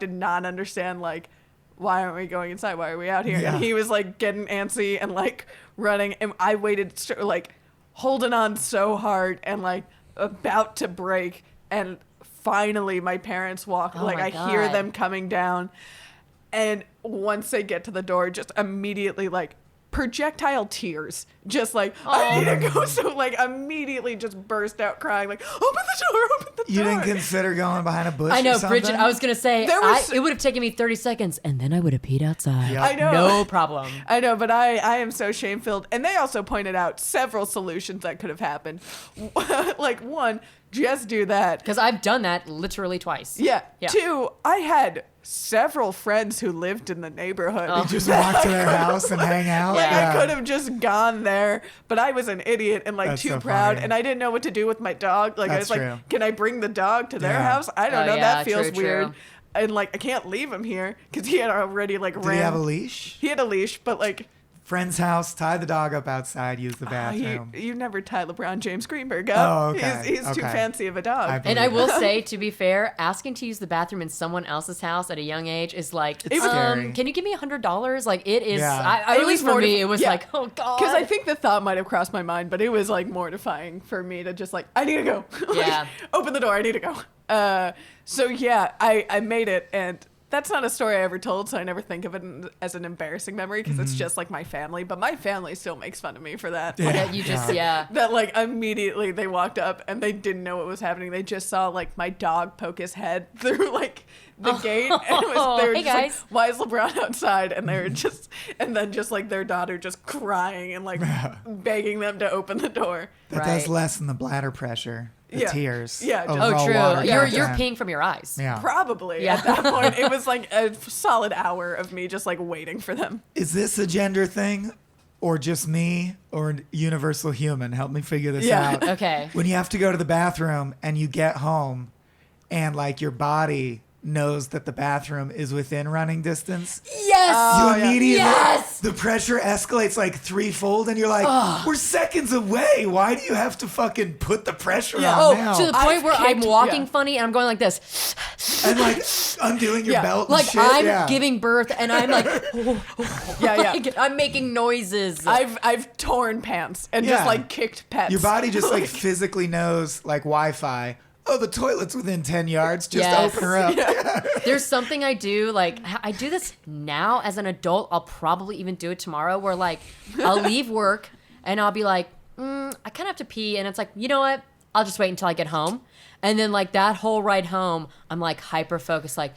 did not understand like, why aren't we going inside? Why are we out here? Yeah. And he was like getting antsy and like running. And I waited like holding on so hard and like about to break. And finally my parents walk. I hear them coming down. And once they get to the door, just immediately like projectile tears, just like, I need to go. So like immediately just burst out crying, like, open the door. You didn't consider going behind a bush? I know, or something? Bridgett, I was going to say, it would have taken me 30 seconds and then I would have peed outside. Yep. I know. No problem. I know, but I am so shame-filled. And they also pointed out several solutions that could have happened. Like, one, just do that. Because I've done that literally twice. Yeah. Two, I had several friends who lived in the neighborhood. You just walk to their house and hang out? Like, I could have just gone there, but I was an idiot and like too proud, funny. and I didn't know what to do with my dog. Like, I was like, can I bring the dog to their house? I don't know. That feels weird. And like, I can't leave him here because he had already like Did he have a leash? He had a leash, but like, friend's house, tie the dog up outside, use the bathroom. You never tie LeBron James Greenberg up. Oh, okay. He's too fancy of a dog. And I will say, to be fair, asking to use the bathroom in someone else's house at a young age is like, it's scary. Can you give me $100? Like, it is, Yeah. at least for me, it was like, oh God. Because I think the thought might have crossed my mind, but it was like mortifying for me to just like, I need to go. Yeah. Open the door, I need to go. So yeah, I made it, and that's not a story I ever told, so I never think of it as an embarrassing memory because it's just like my family. But my family still makes fun of me for that. Yeah, you just, That like immediately they walked up and they didn't know what was happening. They just saw like my dog poke his head through like the gate, and they were hey just guys. like, why is LeBron outside? And they were just, and then just like their daughter just crying and like begging them to open the door. That does lessen the bladder pressure. The tears. Yeah. Overall True. water You're content. peeing from your eyes. Yeah. Probably at that point. It was like a solid hour of me just like waiting for them. Is this a gender thing? Or just me? Or universal human? Help me figure this out. Okay. When you have to go to the bathroom and you get home and like your body knows that the bathroom is within running distance. Yes. You immediately, yes. the pressure escalates like threefold, and you're like, we're seconds away. Why do you have to fucking put the pressure on now? To the point where I'm walking funny and I'm going like this. And like undoing your belt and like shit. I'm giving birth and I'm like, like, I'm making noises. I've torn pants and just like kicked pets. Your body just like physically knows like Wi-Fi. Oh, the toilet's within 10 yards. Just open her up. Yeah. There's something I do, like, I do this now as an adult. I'll probably even do it tomorrow where, like, I'll leave work and I'll be like, I kind of have to pee. And it's like, you know what? I'll just wait until I get home. And then, like, that whole ride home, I'm, like, hyper-focused, like,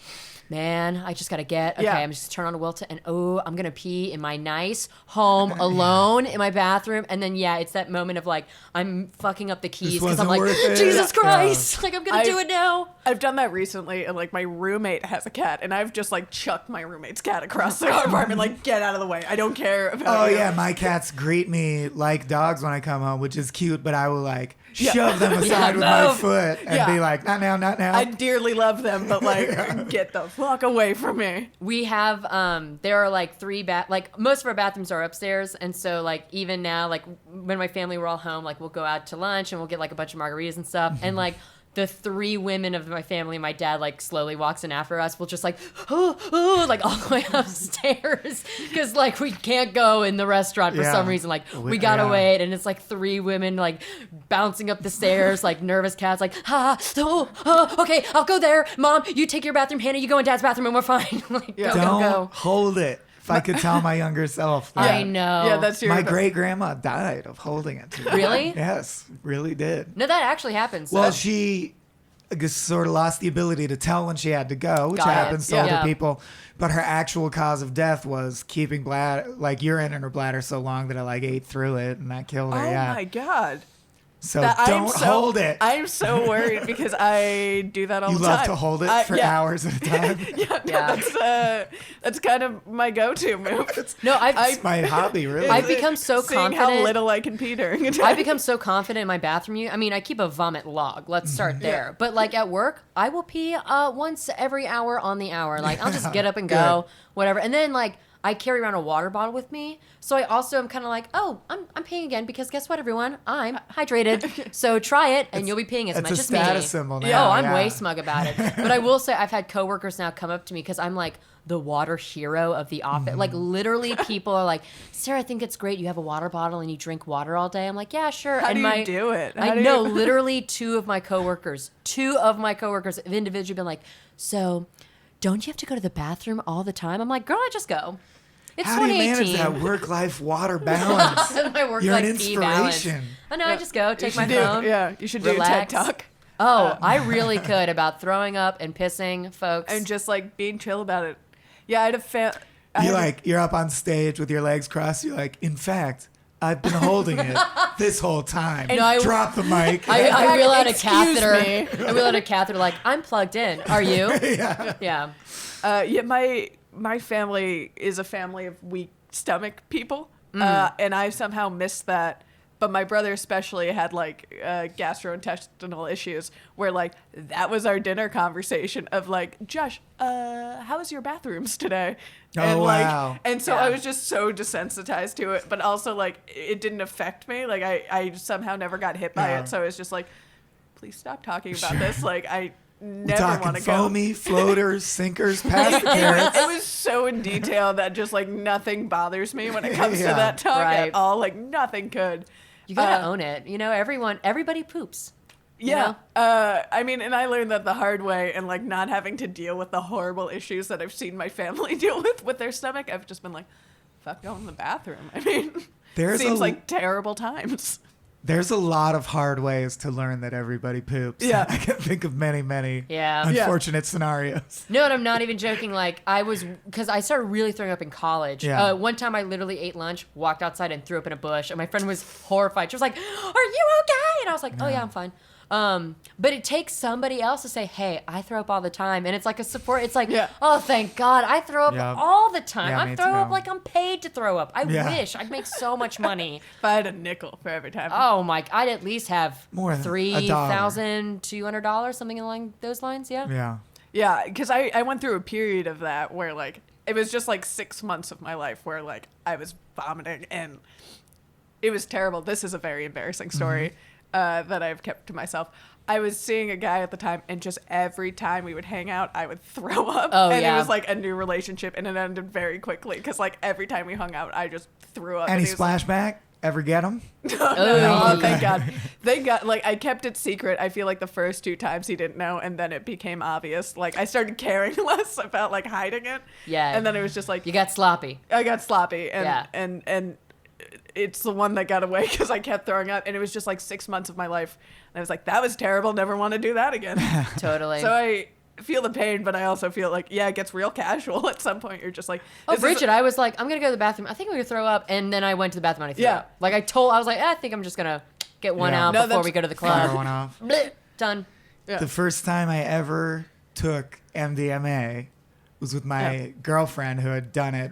man, I just got to I'm just turn on a Wilta and I'm going to pee in my nice home alone in my bathroom. And then, it's that moment of like, I'm fucking up the keys because I'm like, Jesus Christ, like I'm going to do it now. I've done that recently, and like my roommate has a cat, and I've just like chucked my roommate's cat across the apartment, like, get out of the way. I don't care about you. My cats greet me like dogs when I come home, which is cute, but I will like shove them aside with my foot and be like, not now, not now. I dearly love them, but like, get the fuck away from me. We have, there are like like most of our bathrooms are upstairs. And so like, even now, like when my family were all home, like we'll go out to lunch and we'll get like a bunch of margaritas and stuff. And like the 3 women of my family, my dad like slowly walks in after us, will just like, oh, like all the way upstairs because like we can't go in the restaurant for some reason. Like we gotta wait, and it's like 3 women like bouncing up the stairs, like nervous cats, like okay, I'll go there. Mom, you take your bathroom. Hannah, you go in Dad's bathroom, and we're fine. Like Don't hold it. If I could tell my younger self that. I know. Yeah, that's My great grandma died of holding it to me. Really? Yes, really did. No, that actually happens. Well, she just sort of lost the ability to tell when she had to go, which happens to older people. But her actual cause of death was keeping urine in her bladder so long that it like ate through it, and that killed her. Oh my God. So don't hold it. I'm so worried because I do that all the time. You love to hold it for hours at a time? That's kind of my go-to move. It's my hobby, really. I've become so Seeing confident. how little I can pee during a day. I've become so confident in my bathroom. I mean, I keep a vomit log. Let's start there. But like at work, I will pee once every hour on the hour. Like I'll just get up and go, whatever. And then like I carry around a water bottle with me. So I also am kind of like, oh, I'm peeing again because guess what, everyone? I'm hydrated. So try it and you'll be peeing as much as me. It's a status symbol now. Oh, I'm way smug about it. But I will say I've had coworkers now come up to me because I'm like the water hero of the office. Like literally people are like, Sarah, I think it's great. You have a water bottle and you drink water all day. I'm like, yeah, sure. How do you do it? I know literally 2 of my coworkers have individually been like, so don't you have to go to the bathroom all the time? I'm like, girl, I just go. It's How do you 2018. manage that work-life water balance? My work You're life an pee balance. inspiration. Oh no, I just go, take my phone. Yeah, you should do a TED relax. Talk. Oh, I really could about throwing up and pissing, folks. And just like being chill about it. Yeah, I had a You're up on stage with your legs crossed. You're like, in fact, I've been holding it this whole time. Drop the mic. I reel out a Excuse catheter. me. I reel out a catheter like, I'm plugged in. Are you? Yeah. My family is a family of weak stomach people, and I somehow missed that. But my brother especially had like gastrointestinal issues where like that was our dinner conversation of like, Josh, how was your bathrooms today? And wow. And so I was just so desensitized to it, but also like it didn't affect me. Like I somehow never got hit by it. So it's just like, please stop talking about this. Like I never want to go. Foamy, floaters, sinkers, past the carrots. It was so in detail that just like nothing bothers me when it comes to that talk at all. Like nothing could. You gotta own it. You know, everybody poops. Yeah. I mean, and I learned that the hard way, and like not having to deal with the horrible issues that I've seen my family deal with their stomach. I've just been like, fuck going to the bathroom. I mean, seems like terrible times. There's a lot of hard ways to learn that everybody poops. Yeah. I can think of many, Yeah. unfortunate scenarios. No, and I'm not even joking. Like, because I started really throwing up in college. Yeah. One time I literally ate lunch, walked outside, and threw up in a bush. And my friend was horrified. She was like, are you okay? And I was like, oh, yeah, I'm fine. But it takes somebody else to say, hey, I throw up all the time. And it's like a support. It's like, oh, thank God. I throw up all the time. Yeah, I throw up like I'm paid to throw up. I wish. I'd make so much money. If I had a nickel for every time. Oh, my. I'd at least have more than $3,200, something along those lines. Yeah. Yeah. Yeah, because I went through a period of that where like it was just like 6 months of my life where like I was vomiting and it was terrible. This is a very embarrassing story that I've kept to myself. I was seeing a guy at the time, and just every time we would hang out, I would throw up. Oh, and yeah. it was like a new relationship, and it ended very quickly because like every time we hung out, I just threw up. Any and he was like, splashback? Ever get them? No, thank God. Thank God. Like, I kept it secret. I feel like the first 2 times he didn't know, and then it became obvious. Like, I started caring less about, like, hiding it. Yeah. And then it was just like... You got sloppy. I got sloppy. And, Yeah. and it's the one that got away because I kept throwing up. And it was just, like, 6 months of my life. And I was like, that was terrible. Never want to do that again. Totally. So I feel the pain, but I also feel like, yeah, it gets real casual at some point. You're just like... Oh, Bridgett, I was like, I'm going to go to the bathroom. I think I'm going to throw up. And then I went to the bathroom and I threw up. Like, I was like, I think I'm just going to get one out before we go to the club. Fire one off. Blech, done. Yeah. The first time I ever took MDMA was with my girlfriend who had done it,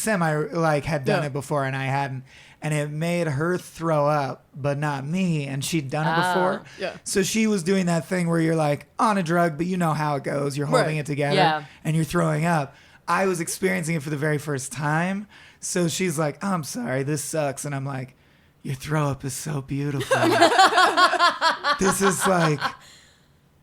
had done it before and I hadn't. And it made her throw up, but not me. And she'd done it before. Yeah. So she was doing that thing where you're like on a drug, but you know how it goes. You're holding it together and you're throwing up. I was experiencing it for the very first time. So she's like, oh, I'm sorry, this sucks. And I'm like, your throw up is so beautiful. This is like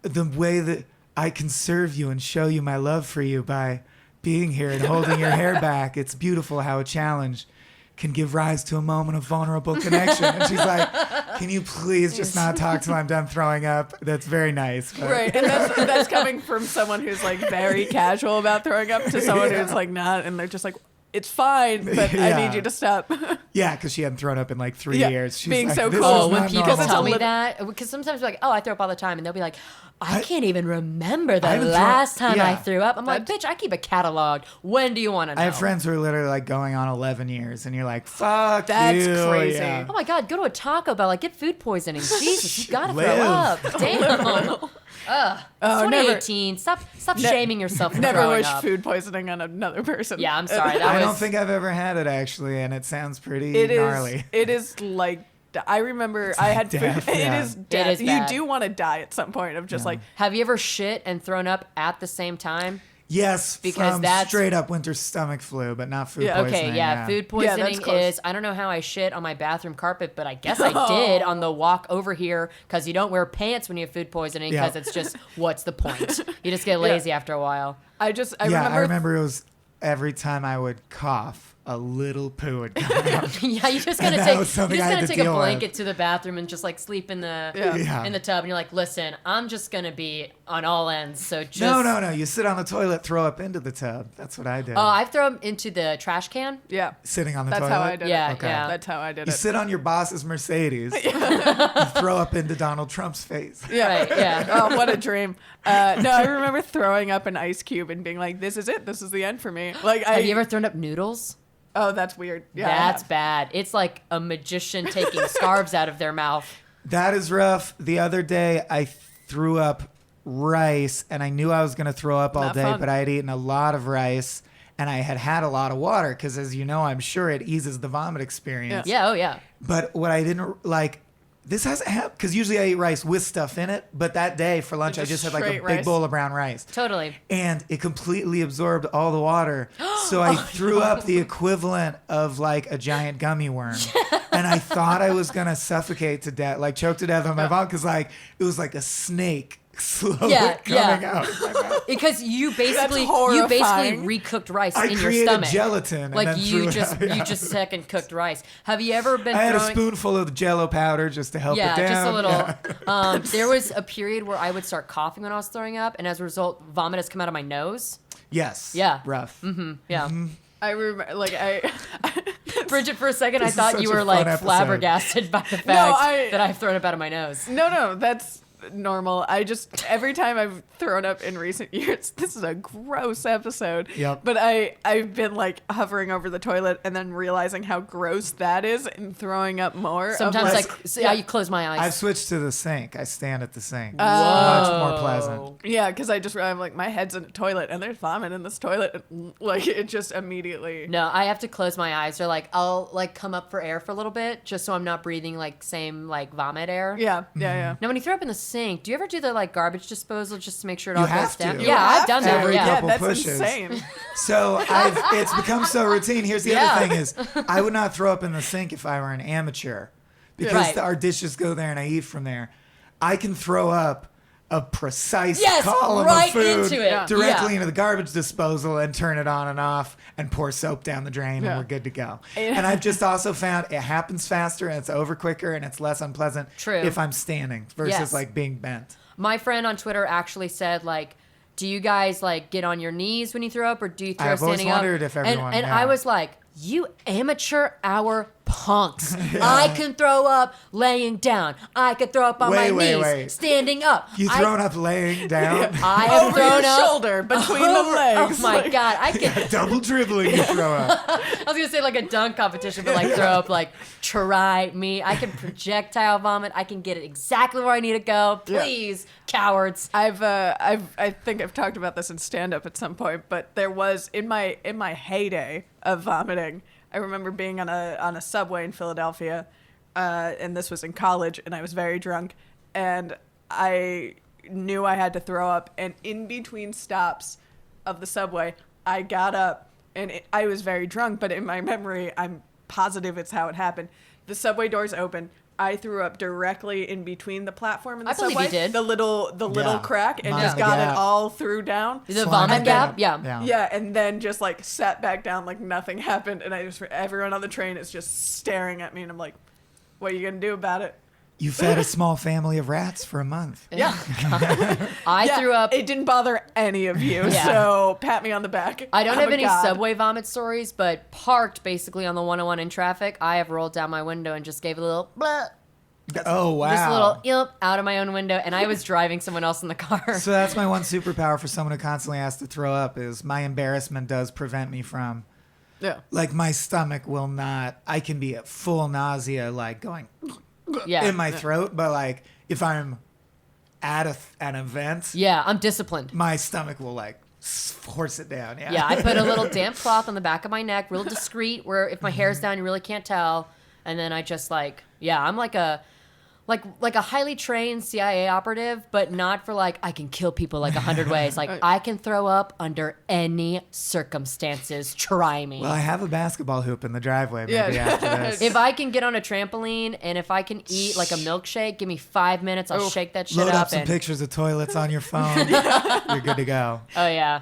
the way that I can serve you and show you my love for you by being here and holding your hair back. It's beautiful how a challenge can give rise to a moment of vulnerable connection. And she's like, can you please just not talk till I'm done throwing up? That's very nice. But. Right. And that's coming from someone who's like very casual about throwing up to someone who's like not, and they're just like, it's fine, but I need you to stop. Yeah, because she hadn't thrown up in like 3 years. She's being like, so this cool. is When not people normal. tell me that, because sometimes we're like, oh, I throw up all the time, and they'll be like, I can't even remember the last time I threw up. I'm like, bitch, I keep a catalog. When do you want to know? I have friends who are literally like going on 11 years, and you're like, fuck That's you. crazy. Yeah. Oh my God, go to a Taco Bell, like get food poisoning. Jesus, you gotta throw Live. up. Damn. Ugh. It's 2018. Stop shaming yourself for Never throwing wish up. food poisoning on another person. Yeah, I'm sorry. I don't think I've ever had it actually, and it sounds pretty gnarly. It is like, I remember I had death, food. yeah. It is death. It is You bad. do want to die at some point of just like, Have you ever shit and thrown up at the same time? Yes, Because from that's- straight up winter stomach flu, but not food Yeah, poisoning. Okay, yeah, food Yeah, that's poisoning close. is, I don't know how I shit on my bathroom carpet, but I guess I did on the walk over here because you don't wear pants when you have food poisoning because Yeah. it's just, what's the point? You just get lazy after a while. I I remember it was every time I would cough, a little poo would come out. Yeah, you just gotta And that take, was something you just I had gotta to take a deal with. blanket to the bathroom and just like sleep in the Yeah. in the tub, and you're like, listen, I'm just gonna be on all ends, so just No. You sit on the toilet, throw up into the tub. That's what I did. Oh, I've thrown into the trash can. yeah. Sitting on the That's toilet. how I did Yeah, it. Okay. yeah. That's how I did You it. sit on your boss's Mercedes. You throw up into Donald Trump's face. Yeah. Right, yeah. Oh, what a dream. No, I remember throwing up an ice cube and being like, this is it. This is the end for me. Like, Have you ever thrown up noodles? Oh, that's weird. Yeah. I That's have. bad. It's like a magician taking scarves out of their mouth. That is rough. The other day, I threw up rice, and I knew I was going to throw up all Not day, fun. but I had eaten a lot of rice, and I had a lot of water, because as you know, I'm sure it eases the vomit experience. Yeah, oh yeah. But what I didn't like, this hasn't happened, because usually I eat rice with stuff in it, but that day for lunch, I Just just had like a straight big rice? bowl of brown rice. Totally. And it completely absorbed all the water. So I threw up the equivalent of like a giant gummy worm. And I thought I was going to suffocate to death, like choke to death on my vomit, because like it was like a snake slowly coming out of my mouth. Because you basically horrifying. recooked rice I in your created stomach. gelatin and Like then you threw it just out, yeah. you just second cooked rice. Have you ever been I had a throwing spoonful of Jell-O powder just to help it down. just a little. Yeah. There was a period where I would start coughing when I was throwing up, and as a result, vomit has come out of my nose. Yes. Yeah. Rough. Yeah. I remember, like, Bridgett, for a second, I This is thought such you a were fun like episode. flabbergasted by the fact that I've thrown up out of my nose. No, that's normal. I just, every time I've thrown up in recent years, this is a gross episode. Yep. But I've been like hovering over the toilet and then realizing how gross that is and throwing up more. of, Sometimes, like, I close my eyes. I've switched to the sink. I stand at the sink. Whoa. Much more pleasant. yeah, because I'm like, my head's in a toilet and there's vomit in this toilet. And, like, it just immediately. No, I have to close my eyes, or like I'll like come up for air for a little bit, just so I'm not breathing like same like vomit air. Yeah. Now, when you throw up in the sink, do you ever do the like garbage disposal just to make sure it You all have goes down? to. Yeah, I've done that. Every Yeah. couple that's pushes. insane. So it's become so routine. Here's the other thing is I would not throw up in the sink if I were an amateur, because Right. our dishes go there and I eat from there. I can throw up a precise Yes, column right of food into it. directly Yeah. into the garbage disposal and turn it on and off and pour soap down the drain Yeah. and we're good to go. And I've just also found it happens faster and it's over quicker and it's less unpleasant True. if I'm standing versus Yes. like being bent. My friend on Twitter actually said, like, do you guys like get on your knees when you throw up, or do you throw I've always standing up? wondered if everyone- and yeah. I was like, you amateur hour punks. I can throw up laying down. I can throw up on my knees, standing up. You thrown up laying down? I have Over thrown your up shoulder, between the over- legs. Oh my like- god, I can. Double dribbling you throw up. I was gonna say like a dunk competition, but like throw up, like try me. I can projectile vomit. I can get it exactly where I need to go. Please, cowards. I think I've talked about this in stand up at some point, but there was in my heyday of vomiting, I remember being on a subway in Philadelphia, and this was in college, and I was very drunk, and I knew I had to throw up, and in between stops of the subway, I got up, and I was very drunk, but in my memory, I'm positive it's how it happened. The subway doors open, I threw up directly in between the platform and the I believe subway. you did. The little crack, and Mind just the got gap. it all through down. The Slime vomit it gap? down. Yeah. Yeah, and then just like sat back down like nothing happened, and everyone on the train is just staring at me, and I'm like, "What are you gonna do about it?" You fed a small family of rats for a month. Yeah, I Yeah, threw up. It didn't bother any of you, Yeah. so pat me on the back. I don't I'm have a any god. subway vomit stories, but parked basically on the 101 in traffic, I have rolled down my window and just gave a little blah, Oh, wow. just a little yelp out of my own window, and I was driving someone else in the car. So that's my one superpower for someone who constantly has to throw up is my embarrassment does prevent me from, Yeah. like, my stomach will not, I can be at full nausea, like, going Yeah. in my throat, but, like, if I'm at an event, Yeah, I'm disciplined. my stomach will, like, force it down. Yeah. Yeah, I put a little damp cloth on the back of my neck, real discreet, where if my hair's down, you really can't tell. And then I just I'm like a highly trained CIA operative, but not for like, I can kill people like 100 ways. Like, I can throw up under any circumstances. Try me. Well, I have a basketball hoop in the driveway. Maybe Yeah. after this. If I can get on a trampoline and if I can eat like a milkshake, give me 5 minutes. I'll shake that shit Load up up. some And, pictures of toilets on your phone. You're good to go. oh, yeah.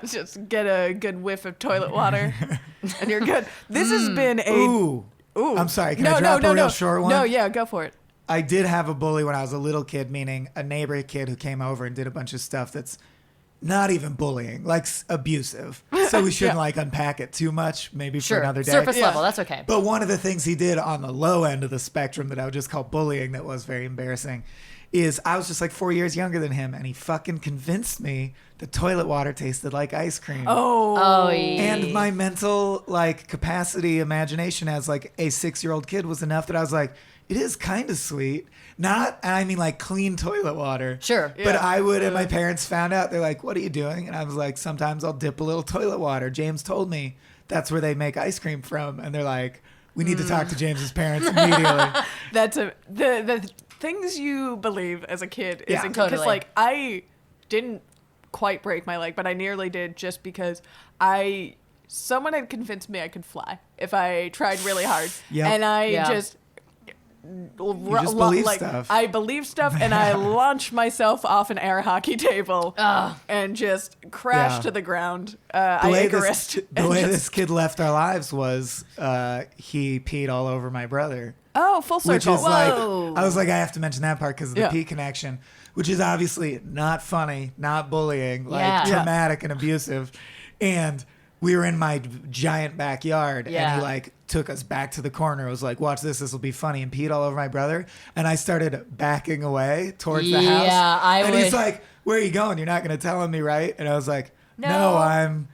Just get a good whiff of toilet water, and you're good. This has been a. Ooh. Ooh. I'm sorry. Can I drop a real short one? No, yeah, go for it. I did have a bully when I was a little kid, meaning a neighbor kid who came over and did a bunch of stuff that's not even bullying, like abusive. So we shouldn't like unpack it too much, maybe for Sure. another day. Surface Yeah. level. That's okay. But one of the things he did on the low end of the spectrum that I would just call bullying that was very embarrassing is I was just like 4 years younger than him, and he fucking convinced me the toilet water tasted like ice cream. Oh, And my mental like capacity, imagination as like a 6-year-old kid was enough that I was like, it is kind of sweet. Not, and I mean like clean toilet water. Sure. But I would, and my parents found out, they're like, what are you doing? And I was like, sometimes I'll dip a little toilet water. James told me that's where they make ice cream from. And they're like, we need to talk to James's parents immediately. That's the things you believe as a kid is Yeah. because Totally. like I didn't quite break my leg, but I nearly did just because someone had convinced me I could fly if I tried really hard. Yep. And I Yeah. just just believe stuff. I believe stuff, and I launched myself off an air hockey table and just crashed Yeah. to the ground. The I way, Icarused. the and way just- this kid left our lives was he peed all over my brother. Oh, full circle. Which is Whoa. like, I was like, I have to mention that part because of the Yeah. pee connection, which is obviously not funny, not bullying, like Yeah. Yeah. traumatic and abusive. And we were in my giant backyard, Yeah. and he like took us back to the corner. It was like, watch this will be funny, and peed all over my brother. And I started backing away towards the house. Yeah, I and he's would- like, where are you going? You're not going to tell me, right? And I was like, No. no, I'm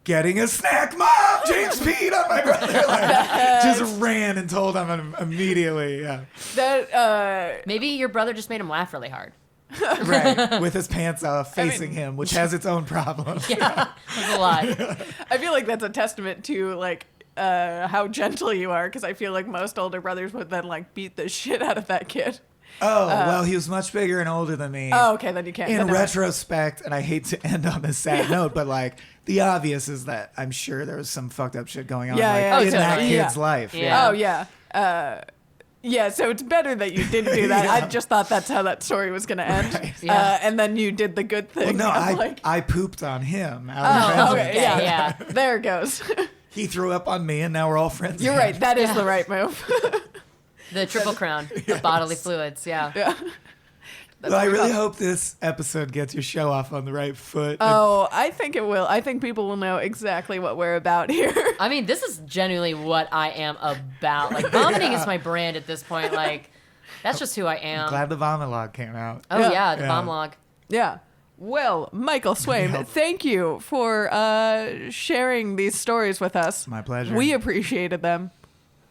getting a snack. Mom, James peed on my brother. Like, just ran and told him immediately. Yeah. That Maybe your brother just made him laugh really hard. Right. With his pants off, facing him, which has its own problems. Yeah, that's a lot. I feel like that's a testament to like how gentle you are, because I feel like most older brothers would then like beat the shit out of that kid. Oh, well, he was much bigger and older than me. Oh, okay, then you can't. In then never mind. retrospect, and I hate to end on this sad note, but like the obvious is that I'm sure there was some fucked up shit going on Yeah, like, yeah, in that totally. kid's Yeah. life. Yeah. Oh yeah. Yeah, so it's better that you didn't do that. Yeah. I just thought that's how that story was going to end. Right. Yeah. And then you did the good thing. Well, no, I'm like, I pooped on him out oh, of okay, vengeance. yeah. Yeah. There it goes. He threw up on me, and now we're all friends. You're again. right. That is the right move. The triple crown of bodily fluids. Yeah. Yeah. Well, I really hope this episode gets your show off on the right foot. Oh, I think it will. I think people will know exactly what we're about here. I mean, this is genuinely what I am about. Like, vomiting is my brand at this point. Like, that's just who I am. Glad the vomit log came out. Oh, Yeah. yeah, the Yeah. bomb log. Yeah. Well, Michael Swaim, Yep. thank you for sharing these stories with us. My pleasure. We appreciated them.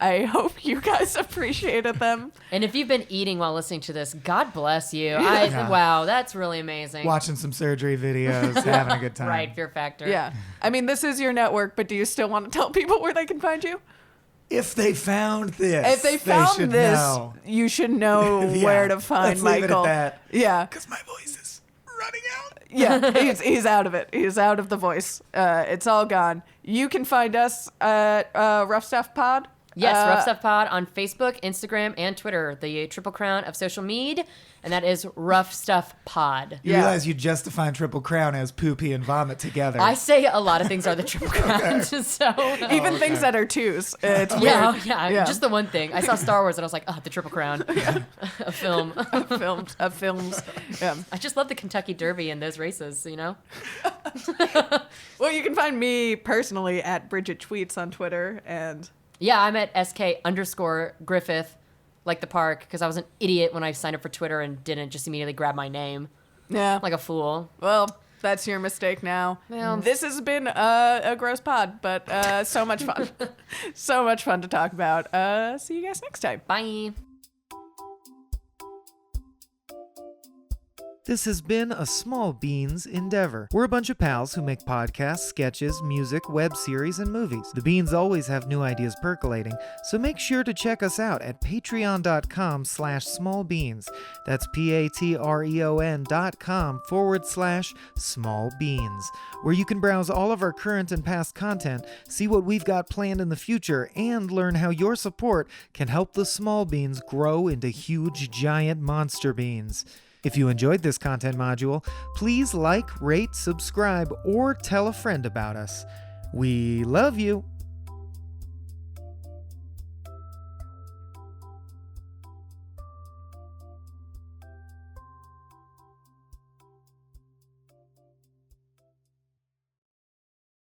I hope you guys appreciated them. And if you've been eating while listening to this, God bless you. Yeah. Wow, that's really amazing. Watching some surgery videos, having a good time. Right, Fear Factor. Yeah. I mean, this is your network, but do you still want to tell people where they can find you? If they found this, If they found should this, know. you should know Yeah, where to find let's leave it at Michael. that. Yeah. Because my voice is running out. Yeah, he's out of it. He's out of the voice. It's all gone. You can find us at Rough Stuff Pod Yes, Rough Stuff Pod on Facebook, Instagram, and Twitter. The Triple Crown of social media, and that is Rough Stuff Pod. You realize you just defined Triple Crown as poopy and vomit together. I say a lot of things are the Triple Crown, so Even things that are twos. It's weird. yeah, just the one thing. I saw Star Wars and I was like, oh, the Triple Crown of film. Of films. Yeah. I just love the Kentucky Derby and those races, you know? Well, you can find me personally at Bridgett Tweets on Twitter, and Yeah, I'm at SK_Griffith, like the park, because I was an idiot when I signed up for Twitter and didn't just immediately grab my name. yeah. Like a fool. Well, that's your mistake now. Well. This has been a gross pod, but so much fun. So much fun to talk about. See you guys next time. Bye. This has been a Small Beans endeavor. We're a bunch of pals who make podcasts, sketches, music, web series, and movies. The Beans always have new ideas percolating, so make sure to check us out at patreon.com/smallbeans. That's patreon.com/smallbeans, where you can browse all of our current and past content, see what we've got planned in the future, and learn how your support can help the small beans grow into huge, giant monster beans. If you enjoyed this content module, please like, rate, subscribe, or tell a friend about us. We love you!